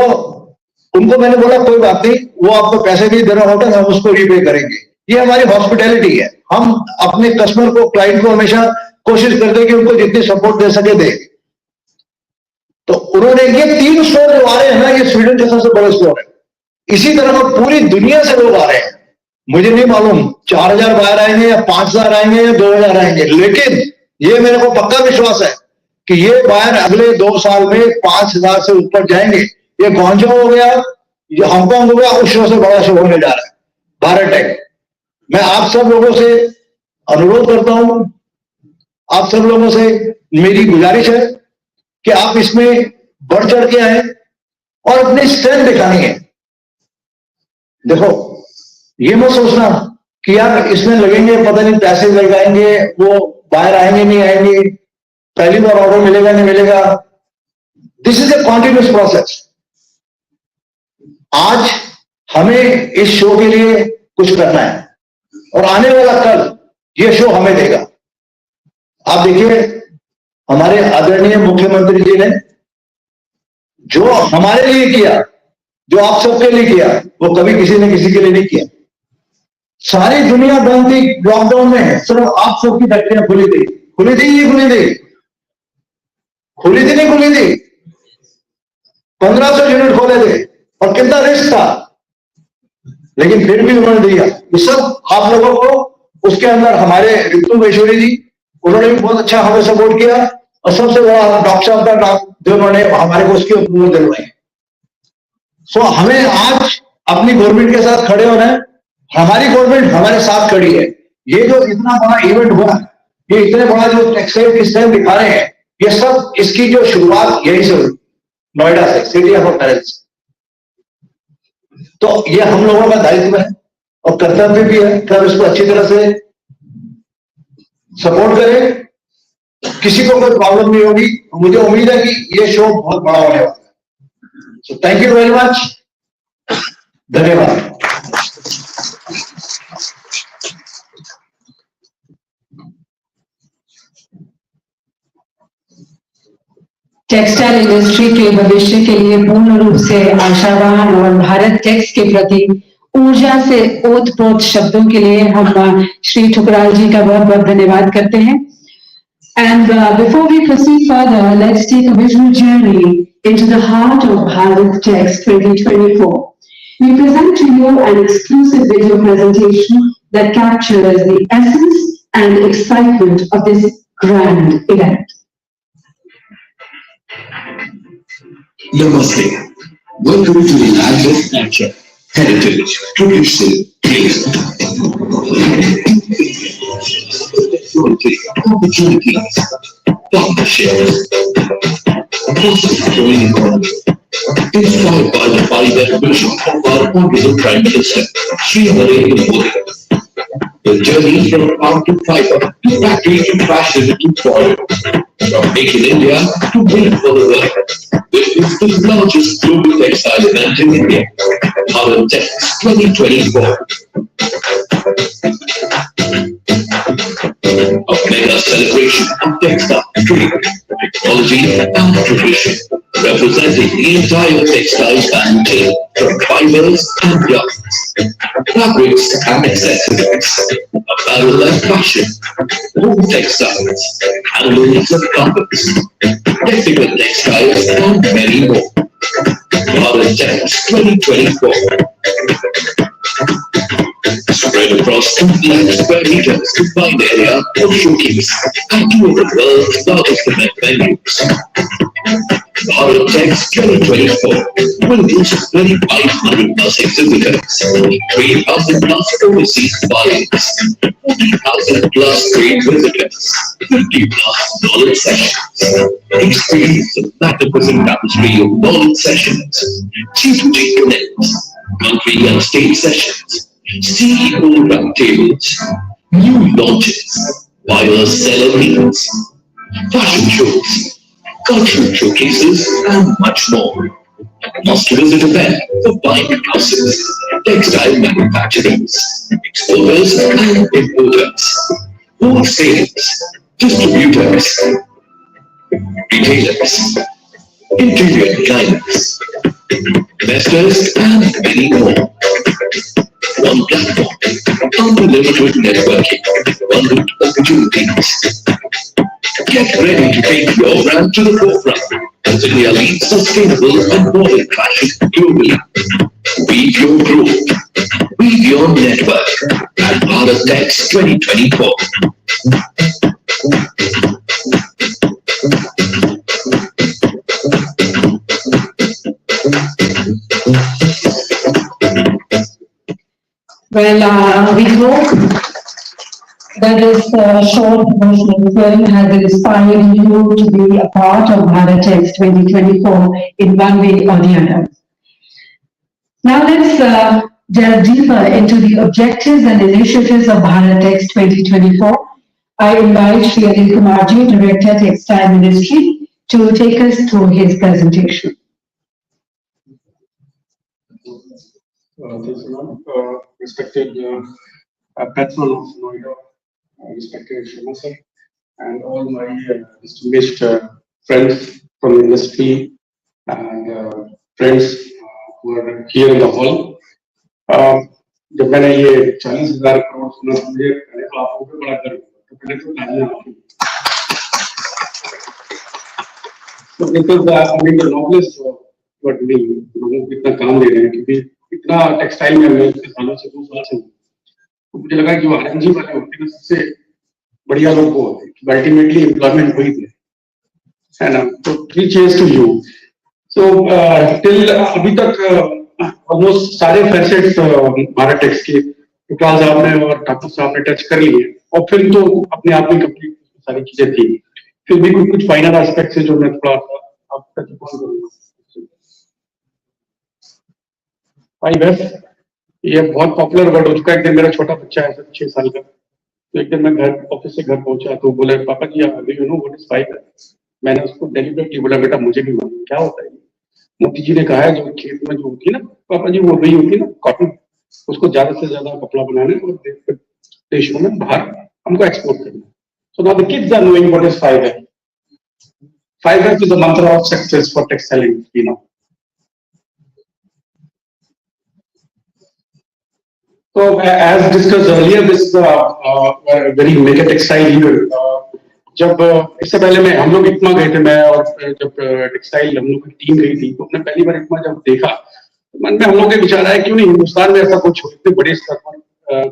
उनको मैंने बोला कोई बात नहीं, वो आपको पैसे नहीं दे रहा होटल, हम उसको रीपे करेंगे। ये हमारी हॉस्पिटैलिटी है, हम अपने कस्टमर को, क्लाइंट को हमेशा कोशिश करते हैं कि उनको जितनी सपोर्ट दे सके दे। तो उन्होंने ये 3 स्टोर जो आ रहे हैं ना, ये स्वीडन के सबसे बड़े स्टोर है। इसी तरह का पूरी दुनिया से लोग आ रहे हैं। मुझे नहीं मालूम 4,000 बाहर आएंगे या 5,000 आएंगे या 2,000 आएंगे, लेकिन ये मेरे को पक्का विश्वास है कि ये बाहर अगले 2 साल में 5,000 से ऊपर जाएंगे। ये ग्वांझो हो गया, ये हांगकांग हो गया, उस शो से बड़ा शो होने जा रहा है भारत टेक। मैं आप सब लोगों से अनुरोध करता हूं, आप सब लोगों से मेरी गुजारिश है कि आप इसमें बढ़ चढ़ के आए और अपनी स्ट्रेंथ दिखानी है। देखो, ये मत सोचना कि यार इसमें लगेंगे, पता नहीं पैसे लगाएंगे, वो बाहर आएंगे नहीं आएंगे, पहली बार ऑर्डर मिलेगा नहीं मिलेगा। This is a continuous process. आज हमें इस शो के लिए कुछ करना है और आने वाला कल ये शो हमें देगा। आप देखिए, हमारे आदरणीय मुख्यमंत्री जी ने जो हमारे लिए किया, जो आप सबके लिए किया, वो कभी किसी ने किसी के लिए नहीं किया। सारी दुनिया बंद थी, लॉकडाउन में सिर्फ आप सबकी फैक्ट्रियां खुली थी। खुली थी नहीं खुली थी? खुली थी नहीं खुली थी? 1500 यूनिट खोले थे और कितना रिस्क था, लेकिन फिर भी उन्होंने दिया। ये सब आप लोगों को, उसके अंदर हमारे ऋतु महेश्वरी जी, उन्होंने भी बहुत अच्छा हमें सपोर्ट किया। और सबसे बड़ा डॉक्टर साहब का नाम जो उन्होंने हमारे को उसकी अप्रूवल दिलवाई। सो हमें आज अपनी गवर्नमेंट के साथ खड़े होना है। हमारी गवर्नमेंट हमारे साथ खड़ी है। ये जो इतना बड़ा इवेंट हुआ, ये इतने बड़ा जो टेक्सटाइल की स्ट्रेंथ दिखा रहे हैं, ये सब इसकी जो शुरुआत यही से हुई, नोएडा से, सिटी ऑफ अपेरेल्स। तो ये हम लोगों का दायित्व है और कर्तव्य भी है कि हम इसको अच्छी तरह से सपोर्ट करें, किसी को कोई प्रॉब्लम नहीं होगी। मुझे उम्मीद है कि ये शो बहुत बड़ा होने वाला है। So thank you very much, धन्यवाद। टेक्सटाइल इंडस्ट्री के भविष्य के लिए पूर्ण रूप से आशावान और भारत टेक्स के प्रति ऊर्जा से ओतप्रोत शब्दों के लिए हम श्री ठुकराल जी का बहुत बहुत धन्यवाद करते हैं। And before we proceed further, let's take a visual journey into the heart of Bharat Tex 2024. We present to you an exclusive video presentation that captures the essence and excitement of this grand event. Namaste. Welcome to the Land of Nature. heritage, tradition, taste, technology, opportunities, partnerships, possible growing economy. Inspired by the five-year vision of our Honorable Prime Minister, Shri Narendra Modi. The journey from farm to fiber, to factory to fashion to foreign, from Make in India to Build for the World. This is the largest global textile event in India, Bharat Tex 2024. A mega celebration of textile trade, technology and tradition, representing the entire textile value chain from fibers and yarns, fabrics and accessories, apparel and fashion, home textiles, handlooms and carpets, technical textiles and many more. Bharat Tex 2024. Spread across 2 lakh square meters combined area of showcase at 2 of the world's largest event venues. Bharat Tex 2024 will reach 2,500 plus exhibitors, 3,000 plus overseas buyers, 40,000 plus trade visitors, 50 plus knowledge sessions. Experience the magnificent tapestry of knowledge sessions, G2G connects, country and state sessions, CEO roundtables, new launches, buyer seller meetings, fashion shows, cultural showcases, and much more. Must visit event for buying houses, textile manufacturers, exporters and importers, wholesalers, distributors, retailers, interior designers, investors, and many more. One platform, unlimited networking, abundant opportunities. Get ready to take your brand to the forefront as India leads sustainable and modern fashion globally. Weave your growth, weave your network at Bharat Tex 2024. Well, we hope that this short promotional film has inspired you to be a part of Bharat Tex 2024 in one way or the other. Now let's delve deeper into the objectives and initiatives of Bharat Tex 2024. I invite Shri Anil Kumarji, Director Textile Ministry, to take us through his presentation. Respected patron of Noida, respected Shema sir, and all my distinguished friends from the industry and friends who are here in the hall. जब मैंने ये 40,000 करोड़ सुना तो मुझे आपको भी बड़ा गर्व तो पहले तो तालियां आपकी. So because I mean the novelist what we लोगों को इतना काम दे रहे हैं क्योंकि इतना टेक्सटाइल में मैं इतने सालों से 2 साल से तो मुझे लगा कि वो आरएनजी वाले होते हैं सबसे बढ़िया लोग वो होते हैं कि अल्टीमेटली एम्प्लॉयमेंट वही थे है ना. तो 3 cheers to you. So till अभी तक ऑलमोस्ट सारे फैसेट्स भारत टेक्स के विकास साहब ने और ठाकुर साहब ने टच कर लिए और फिर तो अपने आप में कंप्लीट सारी चीजें थी. फिर भी कुछ फाइनल एस्पेक्ट्स है जो मैं थोड़ा आप तक पहुंच भाई बस ये बहुत पॉपुलर वर्ड हो चुका है. एक दिन मेरा छोटा बच्चा है 6 साल का तो एक दिन मैं घर ऑफिस से घर पहुंचा तो बोले पापा जी you know what is fibre. मैंने उसको डेलिबरेटली बोला बेटा मुझे भी मालूम क्या होता है. मोती जी ने कहा है जो खेत में जो होती है ना पापा जी वो वही होती है ना कॉटन उसको ज्यादा से ज्यादा कपड़ा बनाने और देशों में बाहर हमको एक्सपोर्ट करना. So now the kids are knowing what is fibre. Fibre is the mantra of success for textile you know. So as discussed earlier, this is a very mega textile year. जब इससे पहले मैं हम लोग इतना गए थे मैं और जब टेक्सटाइल हम लोग की टीम गई थी तो हमने पहली बार इतना जब देखा तो मन में हम लोग के विचार आया क्यों नहीं हिंदुस्तान में ऐसा कुछ इतने बड़े स्तर पर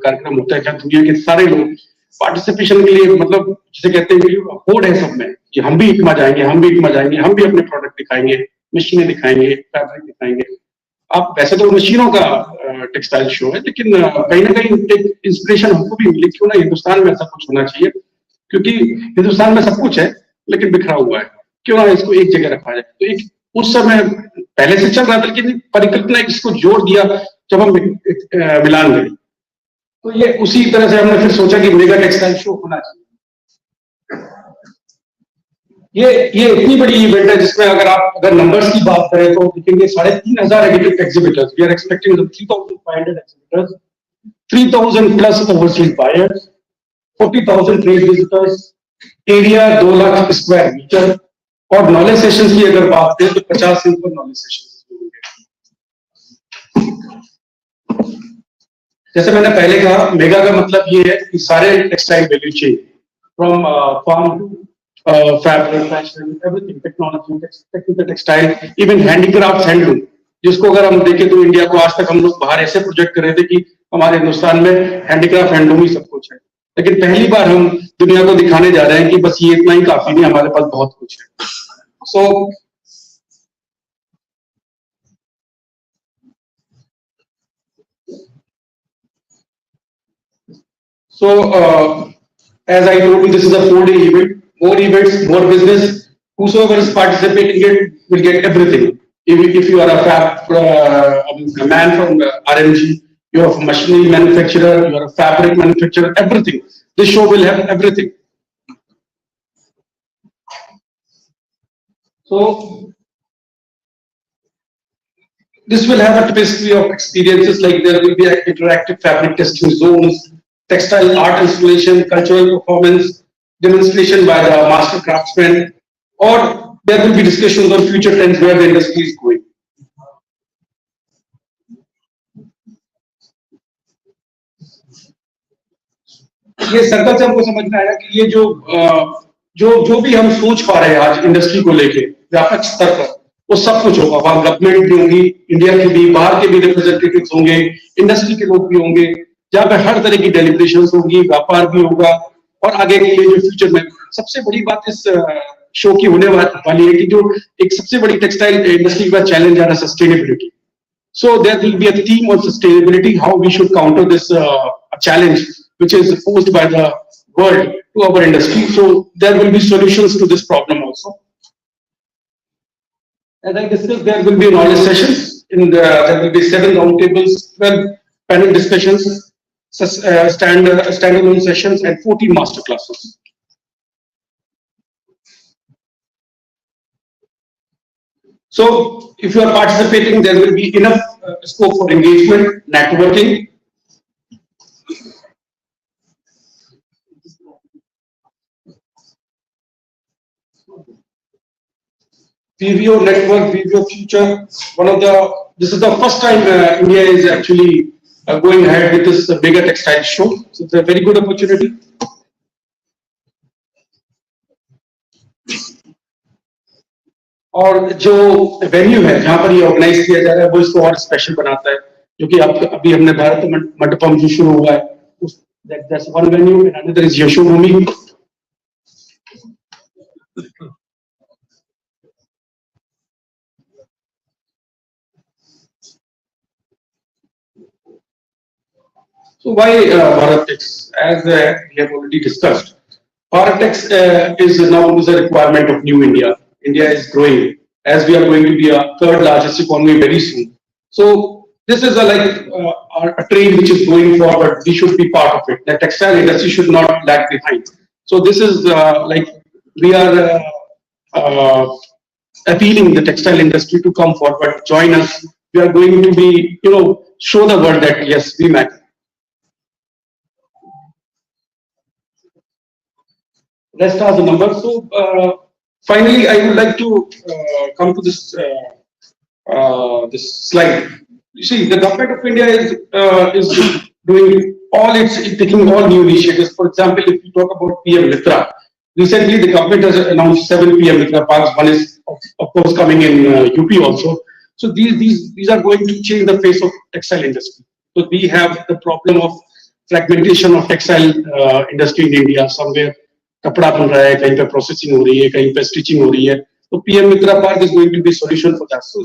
कार्यक्रम होता है जहाँ दुनिया के सारे लोग पार्टिसिपेशन के लिए मतलब जिसे कहते हैं कि होड़ है सब में कि हम भी इतना जाएंगे हम भी इतना जाएंगे हम भी अपने प्रोडक्ट दिखाएंगे मशीनें दिखाएंगे फैब्रिक दिखाएंगे. आप वैसे तो मशीनों का टेक्सटाइल शो है, लेकिन कहीं ना कहीं एक इंस्पिरेशन हमको भी मिली, क्यों ना हिंदुस्तान में ऐसा कुछ होना चाहिए, क्योंकि हिंदुस्तान में सब कुछ है लेकिन बिखरा हुआ है, क्यों ना इसको एक जगह रखा जाए। तो एक उस समय पहले से चल रहा था, लेकिन परिकल्पना इसको जोड़ दिया जब हम मिलान गए, तो ये उसी तरह से हमने फिर सोचा कि मेगा टेक्सटाइल शो होना चाहिए। ये इतनी बड़ी इवेंट है जिसमें अगर नंबर्स की बात करें तो देखेंगे 3,500 exhibitors, we are expecting 3,500 exhibitors, 3,000 plus overseas buyers, 40,000 trade visitors, area 2 lakh square metre, और नॉलेज सेशंस की अगर बात करें तो 50 से ऊपर नॉलेज सेशंस होंगे। जैसे मैंने पहले कहा, मेगा का मतलब ये है कि सारे textile value chain from farm to fabric, fashion, everything, technology, technical textile, even handicraft, handloom, जिसको अगर हम देखें तो इंडिया को आज तक हम लोग बाहर ऐसे प्रोजेक्ट कर रहे थे कि हमारे हिंदुस्तान में हैंडीक्राफ्ट, हैंडलूम ही सब कुछ है, लेकिन पहली बार हम दुनिया को दिखाने जा रहे हैं कि बस ये इतना ही काफी नहीं, हमारे पास बहुत कुछ है। As I told you, this is a 4-day event. More events, more business. Whosoever is participating in it will get everything. If you are a man from RMG, you are a machinery manufacturer, you are a fabric manufacturer, everything. This show will have everything. So this will have a tapestry of experiences, like there will be interactive fabric testing zones, textile art installation, cultural performance, demonstration by the master craftsmen, or there will be discussions on future trends where the industry is going. ये circle से हमको समझ में आया कि ये जो भी हम सोच पा रहे हैं आज इंडस्ट्री को लेके व्यापक स्तर पर, वो सब कुछ होगा। वहां गवर्नमेंट भी होंगी, इंडिया के भी, बाहर के भी रिप्रेजेंटेटिव्स होंगे, इंडस्ट्री के लोग भी होंगे, जहाँ पे हर तरह की डेलिब्रेशंस होगी, व्यापार भी होगा, और आगे के लिए जो फ्यूचर में सबसे बड़ी बात इस शो की होने वाली है कि जो एक सबसे बड़ी टेक्सटाइल इंडस्ट्री का चैलेंज है ना, sustainability. So there will be a theme on sustainability, how we should counter this challenge which is posed by the world to our industry. So there will be solutions to this problem also. As I discussed, there will be knowledge sessions. There will be 7 roundtables, 12 panel discussions, standalone sessions, and 14 master classes. So, if you are participating, there will be enough scope for engagement, networking. VVO network, VVO future. This is the first time India is actually going ahead with this bigger textile show. So it's a very good opportunity. और जो venue है जहां पर ये organise किया जा रहा है वो इसको और स्पेशल बनाता है, जो कि अभी हमने भारत मंडपम जो शुरू हुआ है, that's one venue, and another is Yashobhoomi. So why Bharat Tex? As we have already discussed, Bharat Tex is now a requirement of New India. India is growing, as we are going to be a 3rd largest economy very soon. So this is a train which is going forward. We should be part of it. The textile industry should not lag behind. So this is we are appealing the textile industry to come forward, join us. We are going to be, show the world that yes, we matter. Rest are the numbers. So finally, I would like to come to this this slide. You see, the government of India is doing taking all new initiatives. For example, if you talk about PM Mitra, recently the government has announced 7 PM Mitra parks. One is of course coming in UP also. So these are going to change the face of textile industry. So we have the problem of fragmentation of textile industry in India. Somewhere कपड़ा बन रहा है, कहीं पे processing हो रही है, कहीं पे स्टिचिंग हो रही है, तो PM MITRA park is going to be solution for that. So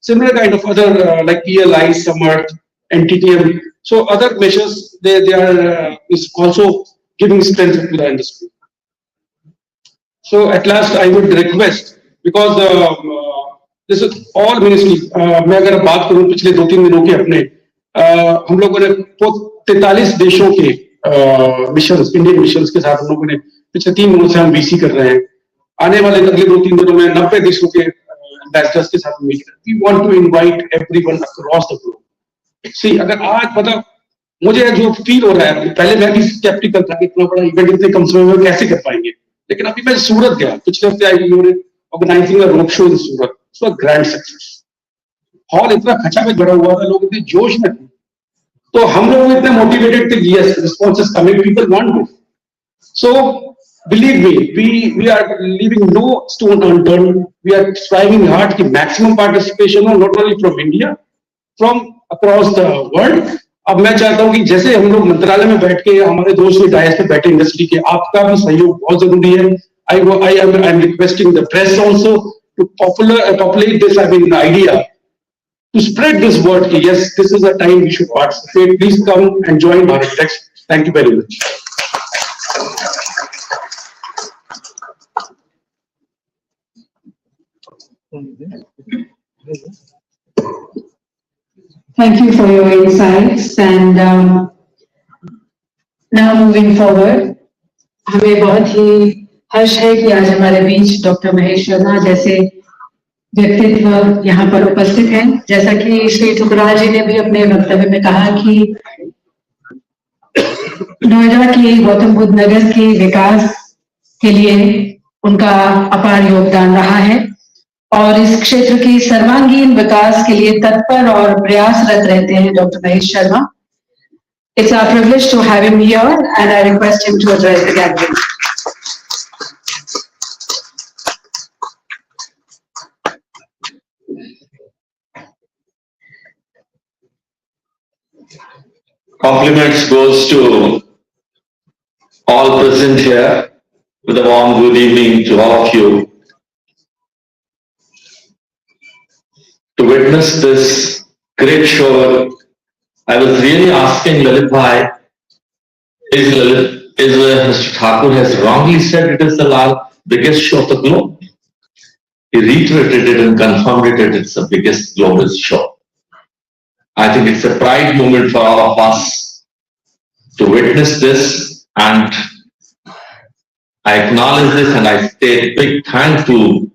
similar kind of other like PLI, Samarth, NTTM. So other measures they are is also giving strength to the industry. So at last I would request because this is all ministry. मैं अगर बात करूं पिछले 2-3 दिनों के अपने हम लोगों ने 43 देशों के मिशंस इंडियन मिशंस के साथ हम लोगों ने पिछले 3 दिनों से हम बीसी कर रहे हैं आने वाले अगले 2-3 दिनों में 90 देशों के एम्बेसडर्स के साथ मीट करें we want to invite everyone across the globe see अगर आज मतलब मुझे जो फील हो रहा है पहले मैं भी स्केप्टिकल था कि इतना बड़ा इवेंट इतने कम समय में कैसे कर पाएंगे लेकिन अभी मैं सूरत गया पिछले हफ्ते I organizing road show in Surat it's grand success hall इतना खचाखच भरा हुआ था लोग इतने जोश में थे तो हम लोग इतने मोटिवेटेड थे yes response is coming people want to so believe me we are leaving no stone unturned we are striving hard कि maximum participation हो not only from India from across the world अब मैं चाहता हूं कि जैसे हम लोग मंत्रालय में बैठ के हमारे दोस्त भी डायस पे बैठे इंडस्ट्री के आपका भी सहयोग बहुत जरूरी है I'm requesting the press also to populate this the idea to spread this word yes this is a time we should participate please come and join Bharat Tex thank you very much Thank you for your insights and now moving forward, हमें बहुत ही हर्ष है कि आज हमारे बीच doctor Mahesh Sharma जैसे व्यक्तित्व यहाँ पर उपस्थित हैं जैसा कि श्री ठुकराल जी ने भी अपने वक्तव्य में कहा कि नोएडा की गौतम बुद्ध नगर के विकास के लिए उनका अपार योगदान रहा है और इस क्षेत्र की सर्वांगीण विकास के लिए तत्पर और प्रयासरत रहते हैं doctor Mahesh Sharma It's our privilege to have him here and I request him to address the gathering. Compliments goes to all present here with a warm good evening to all of you. To witness this great show, I was really asking Lalit Bhai, is Mr. Thakur has wrongly said it is the biggest show of the globe? He reiterated it and confirmed it, it's the biggest global show. I think it's a pride moment for all of us to witness this and I acknowledge this and I say a big thank to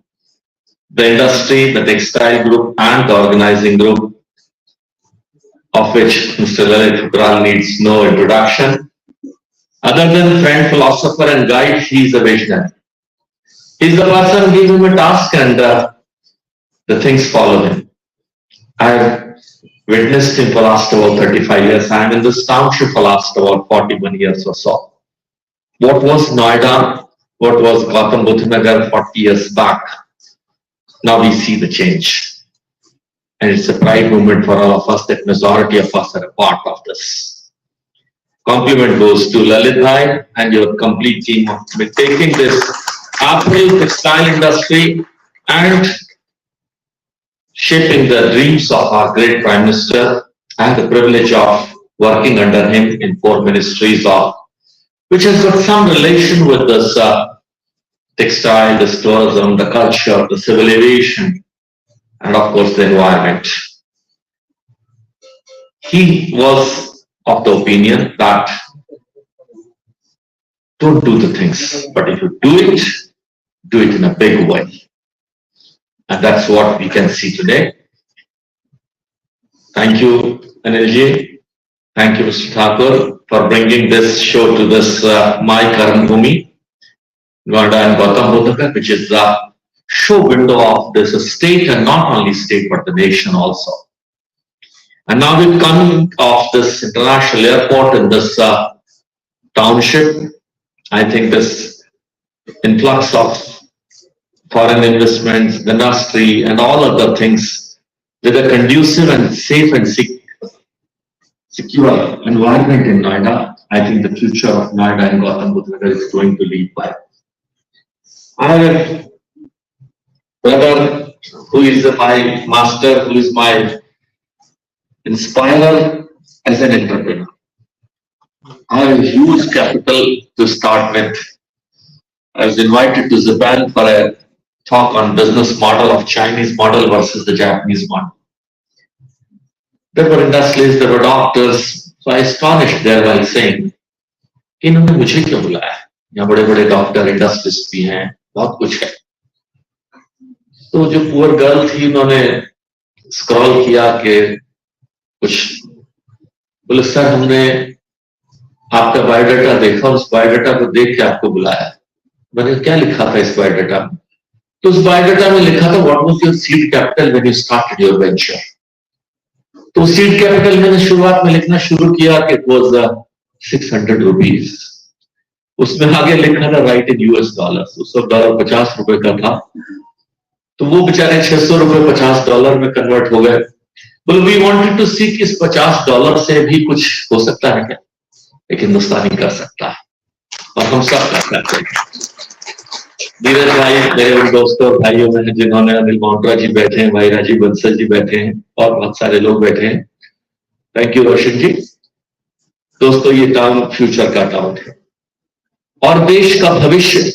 the industry, the textile group and the organizing group of which Mr. Lalit Thukral needs no introduction. Other than friend, philosopher and guide, he is a visionary. He is the person who gives him a task and the things follow him. I have witnessed him for last about 35 years. I am in this township for last about 41 years or so. What was Noida? What was Gautam Buddha Nagar 40 years back? Now we see the change. And it's a pride moment for all of us that majority of us are a part of this. Compliment goes to Lalit Bhai and your complete team with taking this apparel textile industry and shaping the dreams of our great Prime Minister and the privilege of working under him in 4 ministries of which has got some relation with this textile, the tourism, the culture, the civil aviation, and of course the environment. He was of the opinion that don't do the things, but if you do it in a big way. And that's what we can see today. Thank you, Anilji. Thank you, Mr. Thakur, for bringing this show to this my Karan Bhumi, Noida and Gautam Buddha, which is the show window of this state and not only state but the nation also. And now we're coming off this international airport in this township. I think this influx of foreign investments, industry, and all other things with a conducive and safe and secure environment in Noida. I think the future of Noida and Gautam Buddha Nagar is going to lead by. Our brother who is my master, who is my inspirer as an entrepreneur. I have a huge capital to start with. I was invited to Japan for a talk on business model of Chinese model versus the Japanese model. There were industrialists, there were doctors, so I astonished there while saying, इन्होंने मुझे क्यों बुलाया? यहाँ बड़े बड़े doctor इंडस्ट्रिस्ट भी हैं, बहुत कुछ है. तो जो पुअर गर्ल थी, उन्होंने स्क्रॉल किया कि कुछ, बोले सर हमने आपका बायोडाटा देखा, उस बायोडाटा को देख के आपको बुलाया. मैंने क्या लिखा था इस बायोडाटा में? तो उस बायोडाटा में लिखा था what was your seed capital when you started your venture. तो सीड कैपिटल मैंने शुरुआत में लिखना शुरू किया कि इट वाज 600 रुपीज. उसमें आगे लिखना था राइट इन यूएस डॉलर्स. उस वक्त डॉलर 50 रुपए का था, तो वो बेचारे 600 रुपए $50 में कन्वर्ट हो गए. बोले वी वांटेड टू सी कि इस $50 से भी कुछ हो सकता है क्या? एक हिंदुस्तानी कर सकता है और हम सब कर सकते हैं. धीरज भाई, मेरे उन दोस्तों भाइयों में जिन्होंने, अनिल मोहनरा जी बैठे हैं, भाई राजीव बंसल जी बैठे हैं और बहुत सारे लोग बैठे हैं. थैंक यू रोशन जी. दोस्तों, ये टाउन फ्यूचर का टाउन है और देश का भविष्य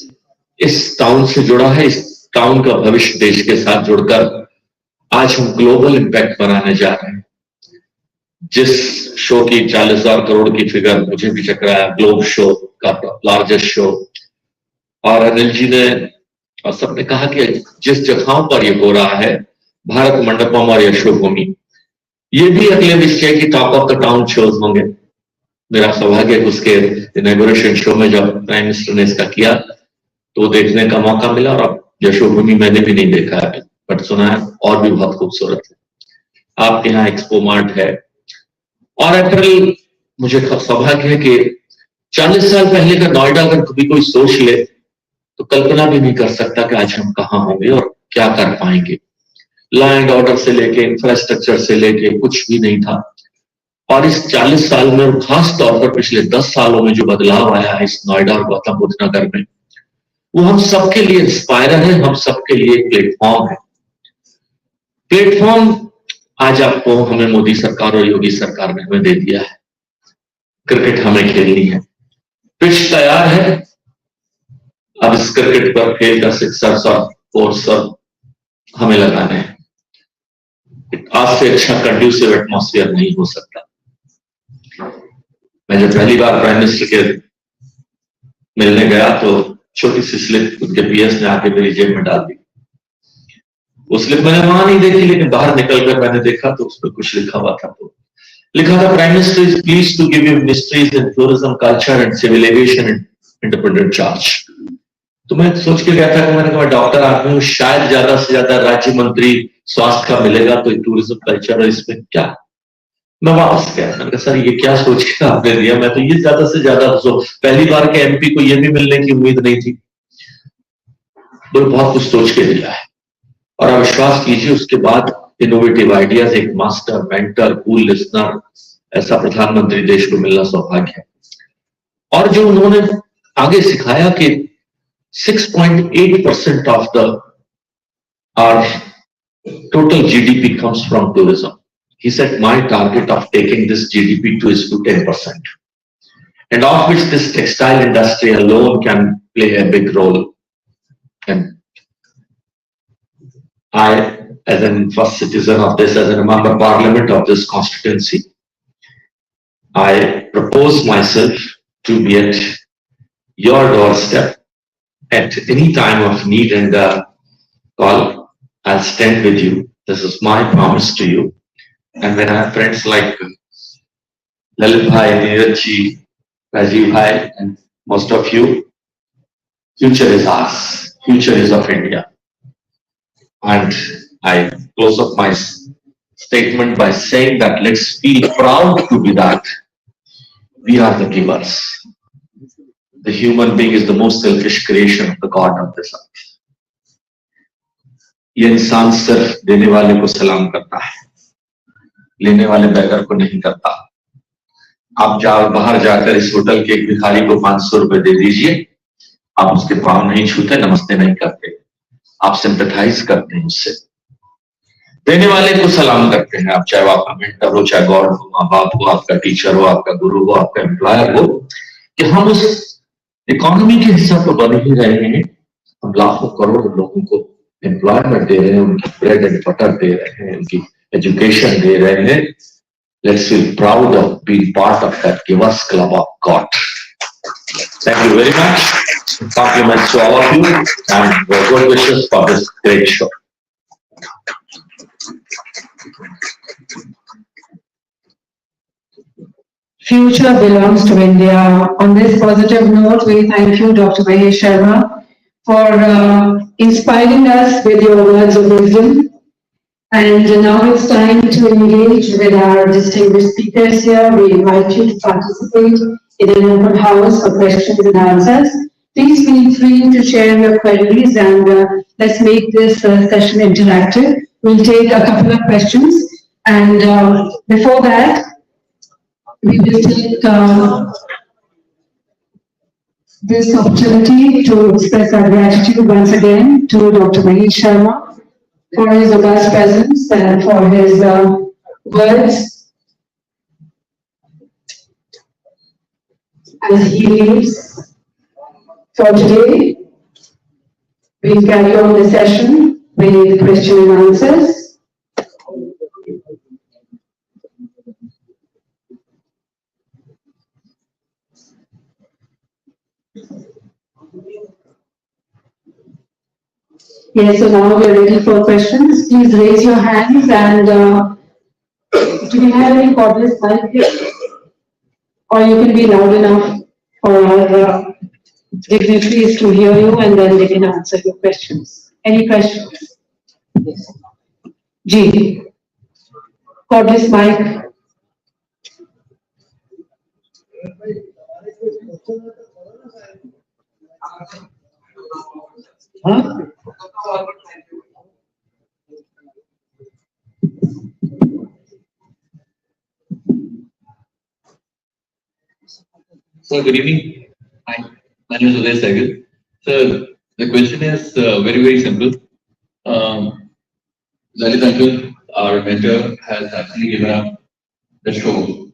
इस टाउन से जुड़ा है. इस टाउन का भविष्य देश के साथ जुड़कर आज हम ग्लोबल इम्पैक्ट बनाने जा रहे हैं. जिस शो की 40,000 करोड़ की फिगर मुझे भी चकराया, ग्लोब शो का लार्जेस्ट शो, और अनिल जी ने और सबने कहा कि जिस जगहों पर ये हो रहा है, भारत मंडपम और यशोभूमि, ये भी अगले विषय की top of the town shows होंगे. मेरा सौभाग्य उसके इनॉग्रेशन शो में जब प्राइम मिनिस्टर ने इसका किया तो देखने का मौका मिला. और अब यशोभूमि मैंने भी नहीं देखा है, बट सुना है और भी बहुत खूबसूरत है. आपके यहाँ एक्सपो मार्ट है. और अप्रैल, मुझे सौभाग्य है कि 40 साल पहले का नोएडा अगर कभी कोई सोच ले तो कल्पना भी नहीं कर सकता कि आज हम कहाँ होंगे और क्या कर पाएंगे. लॉ एंड ऑर्डर से लेके इंफ्रास्ट्रक्चर से लेके कुछ भी नहीं था. और इस 40 साल में, और खास तौर पर पिछले 10 सालों में जो बदलाव आया है इस नोएडा और गौतम बुद्ध नगर में, वो हम सबके लिए इंस्पायरर है, हम सबके लिए एक प्लेटफॉर्म है. प्लेटफॉर्म आज आपको, हमें मोदी सरकार और योगी सरकार ने हमें दे दिया है. क्रिकेट हमें खेलनी है, पिच तैयार है. अब इस क्रिकेट पर खेल का सिक्सर्स और फोर्स हमें लगाने हैं. आज से अच्छा कंड्यूसिव एटमॉस्फेयर नहीं हो सकता. मैं जब पहली बार प्राइम मिनिस्टर के मिलने गया तो छोटी सी स्लिप उनके पीएस ने आके मेरी जेब में डाल दी. वो स्लिप मैंने वहां नहीं देखी, लेकिन बाहर निकलकर मैंने देखा तो उस पर कुछ लिखा हुआ था. तो लिखा था prime minister is please to give you ministries in tourism, culture and civil aviation and independent charge. तो मैं सोच के गया था कि मैंने कहा डॉक्टर आदमी हूँ, शायद ज्यादा से ज्यादा राज्य मंत्री स्वास्थ्य का मिलेगा, तो टूरिज्म कल्चर और इसमें क्या. मैं वापस गया, मैंने कहा सर ये क्या सोच के आपने दिया, मैं तो ये ज्यादा से ज्यादा, पहली बार के एमपी को ये भी मिलने की उम्मीद नहीं थी. तो बहुत कुछ सोच के दिया है और आप विश्वास कीजिए उसके बाद इनोवेटिव आइडियाज, एक मास्टर, मेंटर, कूल लिसनर, ऐसा प्रधानमंत्री देश को मिलना सौभाग्य है. और जो उन्होंने आगे सिखाया कि 6.8% of our total GDP comes from tourism. He said my target of taking this GDP is to 10%, and of which this textile industry alone can play a big role. And I, as a first citizen of this, as a member of parliament of this constituency, I propose myself to be at your doorstep at any time of need and call. I'll stand with you. This is my promise to you. And when I have friends like Lalit Bhai, Neeraj ji, Rajiv Bhai, and most of you, future is ours. Future is of India. And I close up my statement by saying that let's feel proud to be that. We are the givers. The human being is the most selfish creation of the God of this earth. ये इंसान सिर्फ देने वाले को सलाम करता है, लेने वाले बैगर को नहीं करता. आप बाहर जाकर इस होटल के एक भिखारी को 500 रुपए दे दीजिए, आप उसके पांव नहीं छूते, नमस्ते नहीं करते, आप सिंपैथाइज करते हैं उससे. देने वाले को सलाम करते हैं आप, चाहे वो आपका मेंटर हो, चाहे गॉड हो, माँ बाप हो, आपका टीचर हो, आपका गुरु हो, आपका एम्प्लॉयर हो, कि हम उस इकोनॉमी के हिस्सा तो बन ही रहे हैं। हम लाखों करोड़ लोगों को एम्प्लॉयमेंट दे रहे हैं, उनकी ब्रेड एंड बटर दे रहे हैं, उनकी एजुकेशन दे रहे हैं। Let's feel proud of being part of that Givers Club of God. Thank you very much. Compliments to all of you and good wishes for this great show. Future belongs to India. On this positive note, we thank you, Dr. Mahesh Sharma, for inspiring us with your words of wisdom. And now it's time to engage with our distinguished speakers here. We invite you to participate in an open house for questions and answers. Please feel free to share your queries and let's make this session interactive. We'll take a couple of questions and before that, we will take this opportunity to express our gratitude once again to Dr. Mahesh Sharma for his august presence and for his words as he leaves. For today, we'll carry on the session with question and answers. Yes, so now we are ready for questions. Please raise your hands and do we have any cordless mic here? Or you can be loud enough for our dignitaries to hear you and then they can answer your questions. Any questions? Yes. G. Cordless mic. Huh? So good evening. Hi, my name is Uday Sehgal. So the question is very, very simple. Lalit Uncle, our mentor, has actually given up the show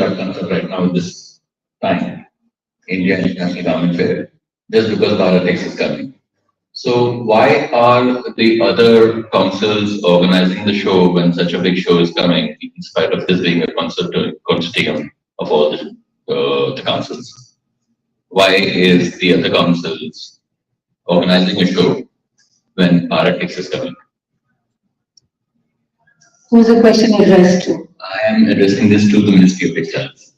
that comes up right now this time, India International Government Fair, just because Bharat Tex is coming. So why are the other councils organizing the show when such a big show is coming, in spite of this being a consortium of all the councils? Why is the other councils organizing a show when Bharat Tex is coming? Who's the question addressed to? I am addressing this to the Ministry of Textiles.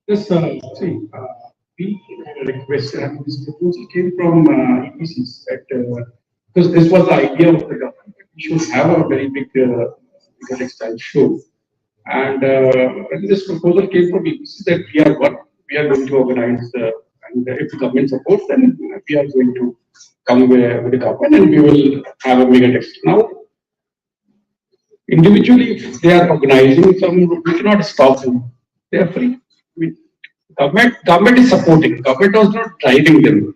Yes, see, we request, this proposal came from EPCs that, because this was the idea of the government, we should have a very big textile show. And when this proposal came from EPCs that we are going to organize, and if the government supports, then we are going to come with the government and we will have a mega textile. Now, individually, if they are organizing some, we cannot stop them. They are free. I mean, government is supporting. Government was not driving them.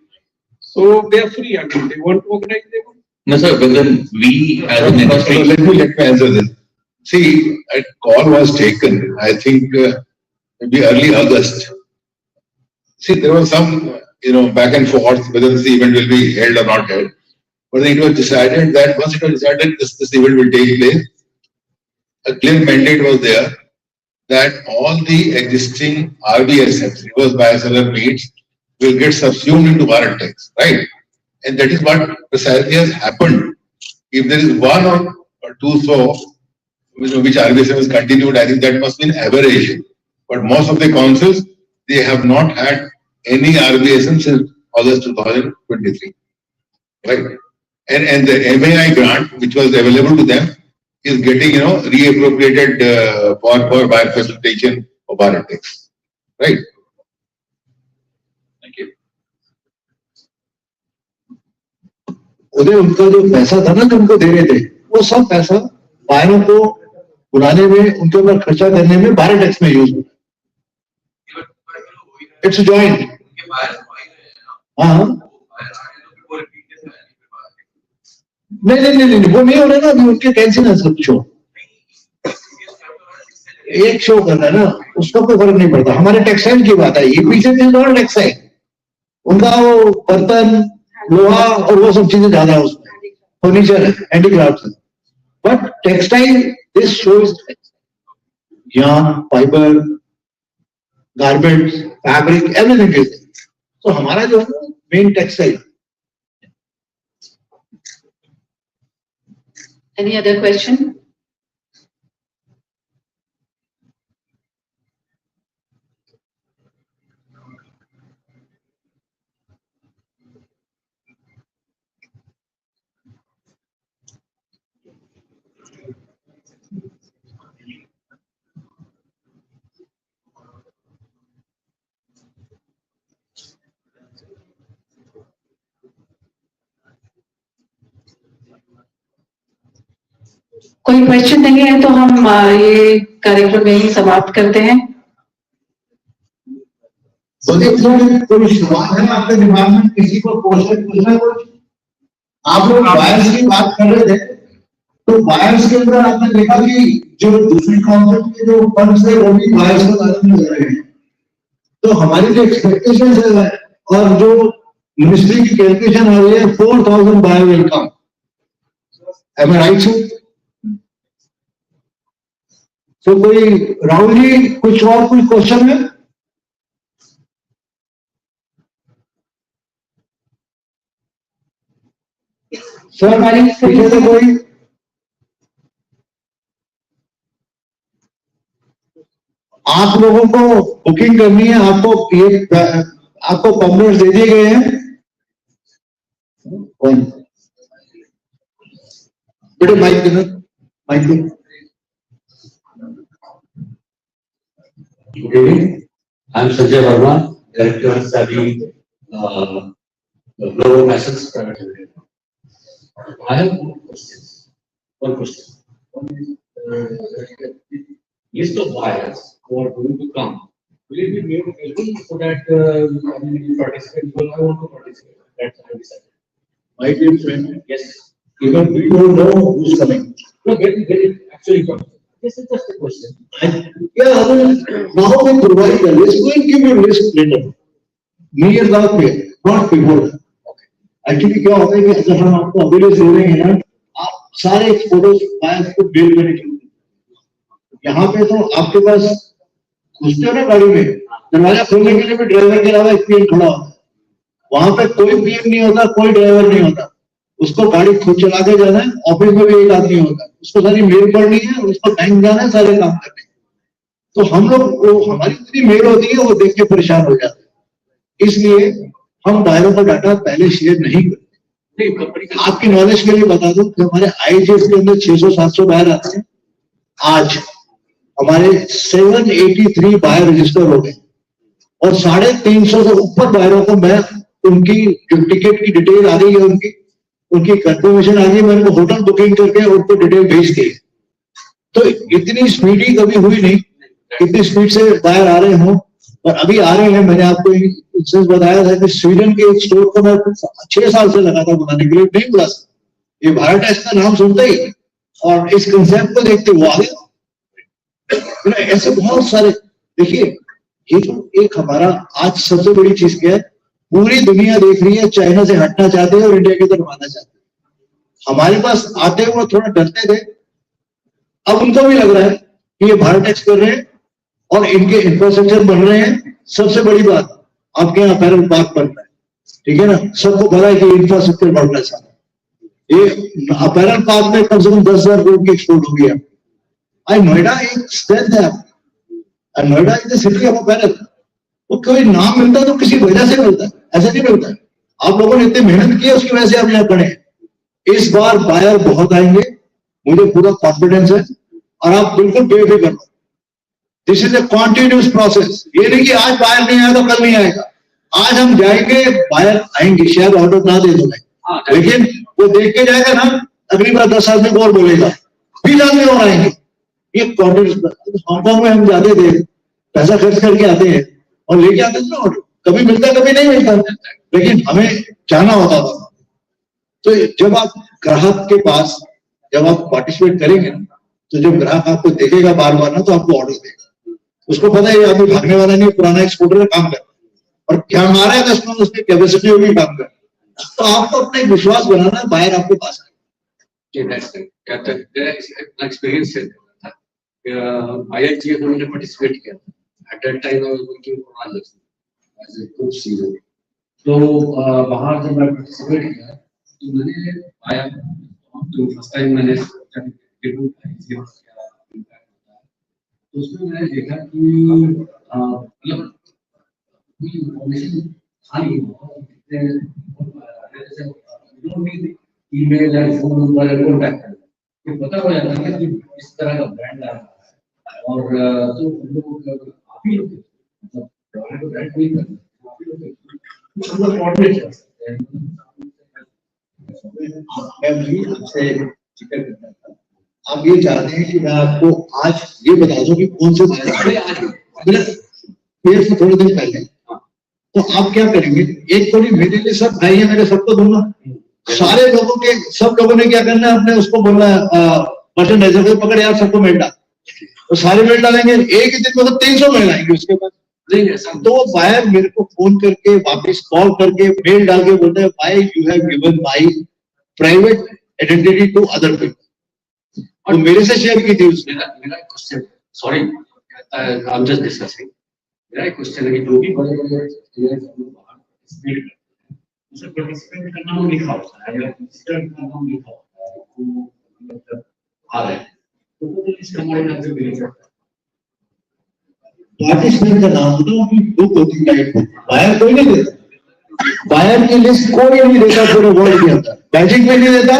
So they are free. I mean, they want to organize, they want. No, sir, but then we as an industry. Let me answer this. See, a call was taken, I think, maybe early August. See, there was some, back and forth whether this event will be held or not held. But then it was decided that once it was decided this event will take place, a clear mandate was there that all the existing RBSMs, reverse biocellular meats, will get subsumed into Bharat Tex, right? And that is what precisely has happened. If there is one or two so, which RBSM has continued, I think that must be an aberration. But most of the councils, they have not had any RBSM since August 2023, right? And the MAI grant, which was available to them, is getting, reappropriated for biofacilitation of Bharat Tex, right? Thank you. उन्हें उनका जो पैसा था ना जो उनको दे रहे थे वो सब पैसा बायरों को बुलाने में उनके ऊपर खर्चा करने में भारत टैक्स में यूज होता है. It's joint. हाँ नहीं, वो नहीं हो रहा ना अभी, उनके टेंशन है सब शो, एक शो कर रहा है ना, उसका कोई फर्क नहीं पड़ता। हमारे टेक्सटाइल की बात है, ये पीछे नॉन टेक्सटाइल, उनका वो बर्तन, लोहा और वो सब चीजें ज्यादा है उसमें, फर्नीचर है, हैंडीक्राफ्ट है, but textile this show is yarn, fibre, garments, fabric, everything is, तो हमारा जो है main textile. Any other question? कोई क्वेश्चन नहीं है तो हम ये कार्यक्रम में ही समाप्त करते हैं। कोई सवाल है आपके दिमाग में, किसी को क्वेश्चन पूछना? कुछ आप लोग बायर्स की बात कर रहे थे, तो बायर्स के अंदर आपने देखा कि जो दूसरी कॉन्सेप्ट के जो फंड्स है वो भी बायर्स को ज्यादा मिल रहे हैं, तो हमारी जो एक्सपेक्टेशन है और जो मिनिस्ट्री की कैलकुलेशन आ रही है 4000 buyer will come, am I right sir? तो कोई राहुल जी कुछ और कुछ क्वेश्चन है? सर हमारी पीछे से कोई आप लोगों को बुकिंग करनी है, आपको कॉम्प्लेंट्स दे दिए गए हैं, बेटे माइक देना, माइक दे। Good evening. I'm Sanjay Verma, Director of Savvy Global Fashions Private Limited. I have one question. One is list of buyers who are going to come. Will it be made available so that participants will want to participate? That's how I decided. My dear friend, Yes. even we don't know who's coming. No, get it actually come. This is just a question. Yeah, now we provide the list. We'll give you a list later. Near the pay, not before that. Actually क्या होता है कि अगर हम आपको अभी list दे रहे हैं ना, आप सारे फोटोज बायर्स को बिल करने के लिए, यहाँ पे तो आपके पास घुसते हो ना गाड़ी में, दरवाजा खोलने के लिए भी ड्राइवर के अलावा एक पीएम खड़ा होता है, वहां पे कोई पीएम नहीं होता, कोई ड्राइवर नहीं होता, उसको गाड़ी खुद चला के जाना है, ऑफिस में भी एक आदमी होता है, उसको सारी मेल पढ़नी है, उसको टाइम जाना है, सारे काम करने हैं। तो हम लोग हमारी जितनी मेल होती है वो देख के परेशान हो जाते हैं, इसलिए हम बायरों का डाटा पहले शेयर नहीं करते। आपकी नॉलेज के लिए बता दूं कि हमारे आईजीएफ के अंदर 600-700 बायर आते हैं, आज हमारे 783 बायर रजिस्टर हो गए और 350 से ऊपर बायरों को मैं उनकी जो टिकट की डिटेल आ गई है, उनकी कंफर्मेशन आ गई, मैंने उनको होटल बुकिंग करके उनको डिटेल भेज दी। तो इतनी स्पीडी कभी हुई नहीं, इतनी स्पीड से बायर आ रहे हों, और अभी आ रहे हैं। मैंने आपको इंसिडेंस बताया था कि स्वीडन के एक स्टोर को मैं 6 साल से लगा था बनाने के लिए, नहीं बुला सकता। ये भारत टेक्स का नाम सुनते ही और इस कंसेप्ट को देखते वो आ गया। ऐसे बहुत सारे, देखिए ये जो एक हमारा आज सबसे बड़ी चीज क्या है, पूरी दुनिया देख रही है, चाइना से हटना चाहते हैं और इंडिया की तरफ आना चाहते हैं। हमारे पास आते हुए थोड़ा डरते थे, अब उनको भी लग रहा है कि ये भारत टैक्स कर रहे हैं और इनके इंफ्रास्ट्रक्चर बन रहे हैं। सबसे बड़ी बात, आपके यहाँ अपैरल पार्क बन रहा है, ठीक है ना, सबको पता है कि इंफ्रास्ट्रक्चर बढ़ रहा है सारा। ये अपैरल पार्क में कम से कम 10,000 करोड़ की एक्सपोर्ट हो गया। आई नोएडा एक स्ट्रेंथ है, Noida is the city of apparel. वो कोई नाम मिलता है तो किसी वजह से मिलता है, ऐसा नहीं मिलता है। आप लोगों ने इतनी मेहनत की है, उसकी वजह से आप यहाँ खड़े हैं। इस बार बायर बहुत आएंगे, मुझे पूरा कॉन्फिडेंस है, और आप बिल्कुल बेफिक्र हो। This is a continuous process. ये नहीं कि आज बायर नहीं आया तो कल नहीं आएगा। आज हम जाएंगे, बायर आएंगे, शायद ऑर्डर ना दे दो, लेकिन वो देख के जाएगा ना, अगली बार 10 आदमी को और बोलेगा, 20 आदमी और आएंगे। ये कॉन्टिन्यूस। हांगकॉन्ग में हम जाते थे, पैसा खर्च करके आते हैं और लेके आते थे ना ऑर्डर, कभी मिलता कभी नहीं मिलता, लेकिन हमें जाना होता था। तो जब आप ग्राहक के पास जब आप पार्टिसिपेट करेंगे ना, तो जब ग्राहक आपको देखेगा बार बार ना, तो आपको ऑर्डर देगा। उसको पता है अभी भागने वाला नहीं, पुराना एक्सपोर्टर है, काम कर, और क्या हमारा कस्टमर उसकी कैपेसिटी होगी काम कर, तो आपको अपना एक विश्वास बनाना है, बाहर आपके पास है। एक्सपीरियंस है, IIT हमने पार्टिसिपेट किया था। At that time I was working for Roadshow as a coach CEO. तो वहाँ जब मैं पार्टिसिपेट किया तो मैंने आया, तो फर्स्ट टाइम मैंने तो उसमें मैंने देखा कि मतलब कोई इन्फॉर्मेशन था नहीं, जैसे ईमेल या फोन नंबर कॉन्टैक्ट ये पता हो जाता है कि इस तरह का ब्रांड आ रहा है, और तो हम लोग आप ही लोग मतलब ब्रांड नहीं करते, आप ही लोग हम लोग कोऑर्डिनेट करते हैं। मैं भी आपसे जिक्र करना था, आप ये चाहते हैं कि मैं आपको आज ये बता दूं कि कौन से मेरे से थोड़े दिन पहले, तो आप क्या करेंगे, एक तो नहीं मेरे लिए सब भाई है, मेरे सबको दूंगा, सारे लोगों के सब लोगों ने क्या करना है, अपने उसको बोलना है मर्चेंडाइजर को पकड़ यार सबको मेल डाल, तो सारे मेल डालेंगे, एक ही दिन में तो 300 मेल आएंगे उसके बाद। तो बायर मेरे को फोन करके वापस कॉल करके मेल डाल के बोलते हैं भाई you have given my private identity to other people, और मेरे से शेयर की थी उसने। मेरा question, sorry I am just discussing, मेरा क्वेश्चन है कि जो भी बड़े-बड़े प्लेयर्स हम लोग बाहर पार्टिसिपेट करते हैं, उसे पार्टिसिपेंट का नाम लिखा होता है या विजिटर का नाम लिखा होता है, तो मतलब आ रहे हैं तो वो इसका हमारे नाम से बिल करता है। पार्टिसिपेंट का नाम होता है दो कोचिंग टाइप, बायर कोई नहीं देता, बायर की लिस्ट कोई नहीं देता पूरे वर्ल्ड के अंदर, मैजिक में नहीं देता,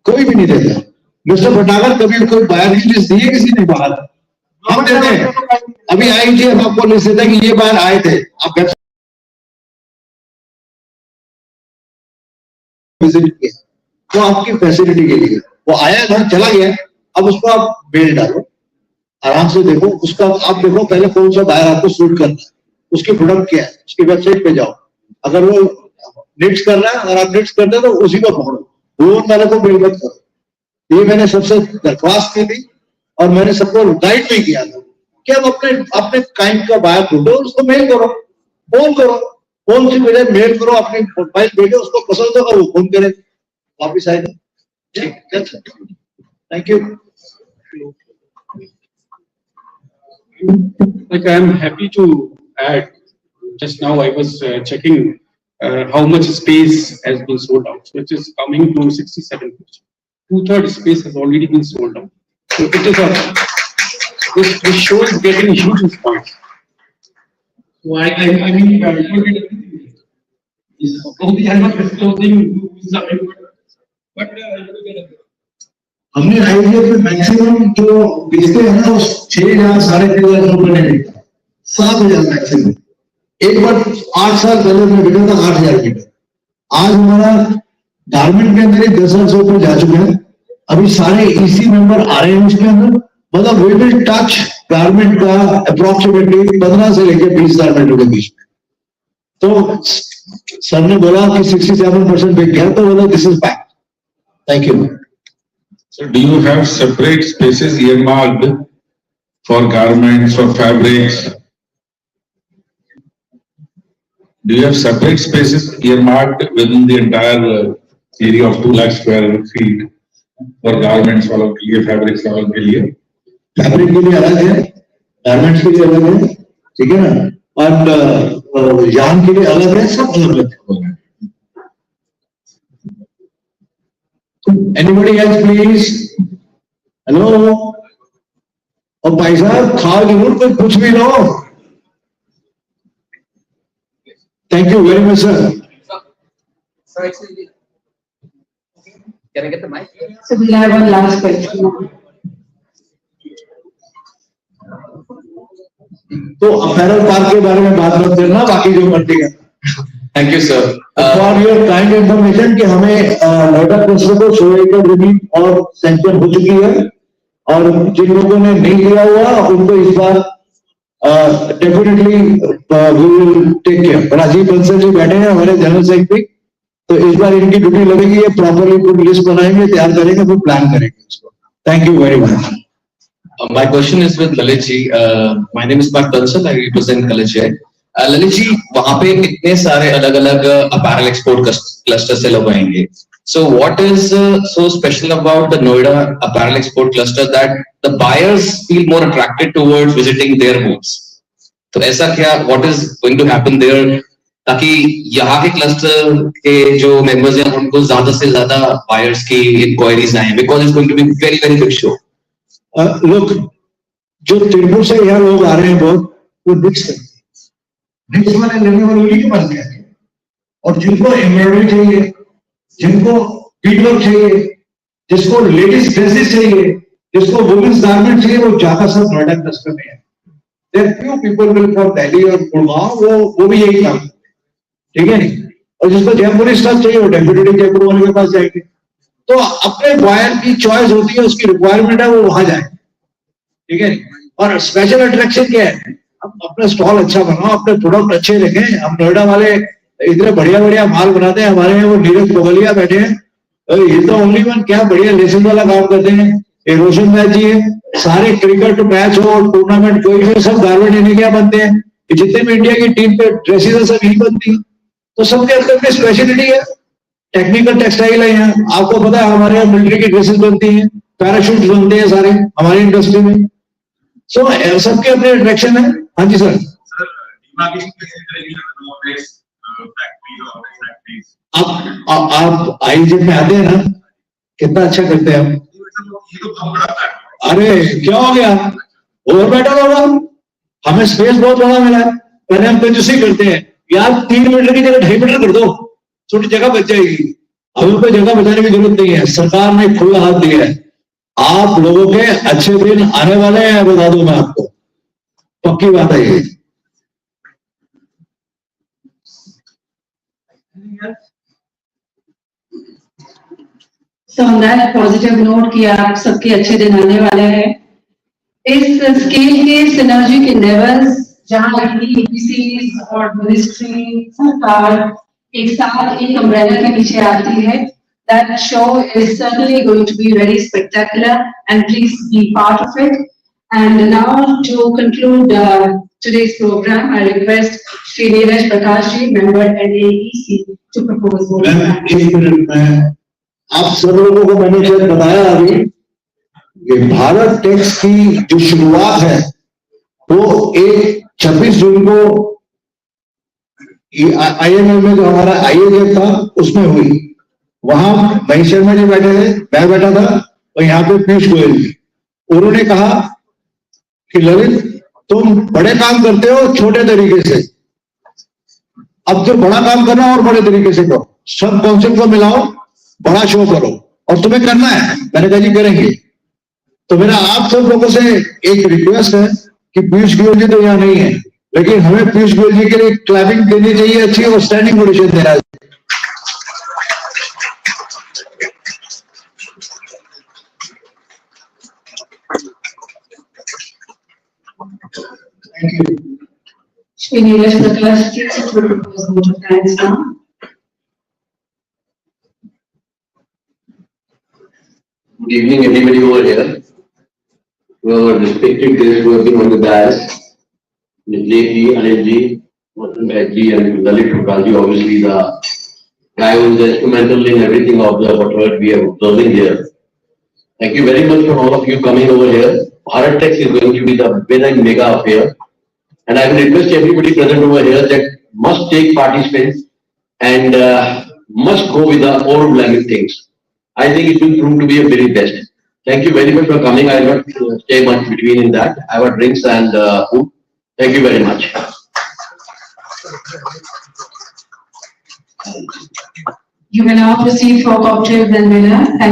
कोई भी नहीं देता। मिस्टर भटागर कभी कोई बायर की लिस्ट दी है किसी ने बाहर? हम देते हैं, अभी आई थी, हम आपको लिस्ट देते हैं कि ये बाहर आए थे, आप विजिट किया, तो आपकी फैसिलिटी के लिए वो आया घर चला गया, अब उसको आप मेल डालो, आराम से देखो उसका, आप देखो पहले कौन सा बायर आपको सूट करना है, उसके प्रोडक्ट क्या है, उसकी वेबसाइट पे जाओ, अगर वो निट्स कर रहा है, अगर आप निट्स करते हैं तो उसी को पकड़ो, वो वाले को मेल मत करो। ये मैंने सबसे दरख्वास्त की थी और मैंने सबको गाइड भी किया था कि आप अपने काइंड का बायर ढूंढो, उसको मेल करो, फोन करो, फोन से मिले मेल करो, अपनी प्रोफाइल भेजो, उसको पसंद होगा वो फोन करे, वापिस आएगा। Thank you. Like I am happy to add, just now I was checking how much space has been sold out, which is coming to 67%. 2/3 space has already been sold out. So it is this show is getting huge response. So I mean, probably I'm not disclosing who's the member, but हमने idea पे maximum जो बेचते हैं ना, 6,000 6,500 रुपए में बिकता, 7,000 maximum. एक बार 8 साल पहले में बिका था 8,000 मीटर। आज हमारा गारमेंट के अंदर 10,000 से ऊपर जा चुके हैं, अभी सारे ईसी मेंबर आ रहे हैं उसके अंदर, मतलब वी विल टच गारमेंट का अप्रोक्सीमेटली 15 से लेकर 20,000 मीटर के बीच में। तो सर ने बोला कि 67% बिक गया, तो बोला this is back. Thank you. So do you have separate spaces earmarked for garments or fabrics? Do you have separate spaces earmarked within the entire area of 2 lakh square feet for garments वालों के लिए, fabrics वालों के लिए? Fabric के लिए अलग है, गारमेंट्स के लिए अलग है, ठीक है ना, और यान के लिए अलग है, सब अलग अलग है। Anybody else please? Hello? और भाई साहब खाओ जरूर, कोई कुछ भी लो। Thank you very much, sir. So actually, can I get the mic? So we have one last question. तो अपैरल पार्क के बारे में बात मत करना, बाकी जो मर्जी है। Thank you, sir. For your kind information कि हमें नोएडा क्लस्टर को 100 एकड़ जमीन और सेंक्शन हो चुकी है, और जिन लोगों ने नहीं लिया हुआ उनको इस बार definitely we will take care. Rajeev Bansal ji बैठे हैं हमारे जनरल सेक्रेटरी, तो इस बार इनकी ड्यूटी लगेगी, ये प्रॉपरली पूरी लिस्ट बनाएंगे, तैयार करेंगे, फिर प्लान करेंगे इसको। Thank you very much. My question is with Lalit ji. My name is Bharat Tex. I represent Lalit. Lalit ji, वहाँ पे इतने सारे अलग-अलग apparel export cluster से लोग आएंगे. So what is so special about the Noida apparel export cluster that the buyers feel more attracted towards visiting their booths? तो ऐसा क्या? What is going to happen there? ताकि यहाँ के cluster के जो members हैं उनको ज़्यादा से ज़्यादा buyers की inquiries आएं, because it's going to be very very big show. लोग जो त्रिपुर से यहाँ लोग आ रहे हैं बहुत, वो डिक्स वाले लेने वाले उन्हीं के पास गए, और जिनको एम्ब्रॉयडरी चाहिए, जिनको बीट वर्क चाहिए, जिसको लेडीज ड्रेसेस चाहिए, जिसको वुमेन्स गारमेंट चाहिए, वो ज्यादा सब नोएडा क्लस्टर में है। There few people will from Delhi और गुड़गांव, वो भी यही काम करते हैं, ठीक है नहीं? और जिसको जयपुरी स्टफ चाहिए वो डेफिनेटली जयपुर वाले के पास जाएंगे। तो अपने बायर की चॉइस होती है, उसकी रिक्वायरमेंट है, वो वहां जाए, ठीक है। और स्पेशल अट्रैक्शन क्या है? हम अपना स्टॉल अच्छा बनाओ, अपने प्रोडक्ट अच्छे रखें। हम नोएडा वाले इतने बढ़िया बढ़िया माल बनाते हैं, हमारे यहाँ वो नीरज बगलिया बैठे हैं, ये तो ओनली वन, क्या बढ़िया लेसन वाला काम करते हैं। ये रोशन मैच जी है, सारे क्रिकेट मैच हो, टूर्नामेंट कोई भी, सब गारमेंट इन्हीं क्या बनते हैं। जितने भी इंडिया की टीम पे ड्रेसेस है सब यही बनती है, तो सबके अंदर अपनी स्पेशलिटी है। टेक्निकल टेक्सटाइल है यहाँ, आपको पता है हमारे यहाँ मिलिट्री की ड्रेसेस बनती हैं, पैराशूट बनते हैं सारे हमारी इंडस्ट्री में। सो सबके अपने अट्रैक्शन है। हाँ जी सर। आप आईजेड में आते हैं ना, कितना अच्छा करते हैं हम। अरे क्या हो गया, ओवर बेटर होगा, हमें स्पेस बहुत बड़ा मिला है। पहले हम कंजूसी करते हैं यार, 3 मीटर की जगह 2.5 मीटर कर दो, छोटी जगह बच जाएगी। हमें कोई जगह बचाने की जरूरत नहीं है, सरकार ने खुला हाथ दिया है। आप लोगों के अच्छे दिन आने वाले हैं, बता दूं मैं आपको, पक्की बात है ये। So on that positive note कि आप सबके अच्छे दिन आने वाले हैं, इस स्केल के सिनर्जी के लेवल्स जहां EPCs और मिनिस्ट्री सरकार एक साथ एक अम्ब्रेला के पीछे आती है, that show is certainly going to be very spectacular and please be part of it. And now to conclude today's program, I request Shri Neeraj Prakash ji, member NAEC, to propose. एक minute में आप सब लोगों को मैंने जो बताया अभी, ये भारत टेक्स की जो शुरुआत है वो 26 जून को IMF में जो हमारा IAJ था उसमें हुई। वहां महेश शर्मा जी बैठे थे, मैं बैठा था, और यहाँ पे पीयूष गोयल जी। उन्होंने कहा कि ललित तुम बड़े काम करते हो छोटे तरीके से, अब तो बड़ा काम करना और बड़े तरीके से करो, सब कॉन्सेप्ट को मिलाओ, बड़ा शो करो, और तुम्हें करना है। मैंने कहा जी करेंगे। तो मेरा आप सब लोगों से एक रिक्वेस्ट है कि पीयूष गोयल जी तो यहाँ नहीं है, लेकिन हमें पीयूष गोयल जी के लिए क्लैपिंग देनी चाहिए अच्छी, और स्टैंडिंग ओवेशन देना है। Shri Neeraj Prakash ji, to propose vote of thanks now. Good evening, everybody over here. To our respected guests who have been on the dais, Nijay ji, Anil ji, Rohan ji, and Lalit Prakash ji, obviously the guy who is instrumental in everything of whatever we are observing here. Thank you very much for all of you coming over here. Bharat Tex is going to be the big and mega affair, and I will request everybody present over here that must take participants and must go with the overwhelming things. I think it will prove to be a very best. Thank you very much for coming. I will not stay much between in that. I have drinks and food. Thank you very much. You may now proceed for cocktails and dinner.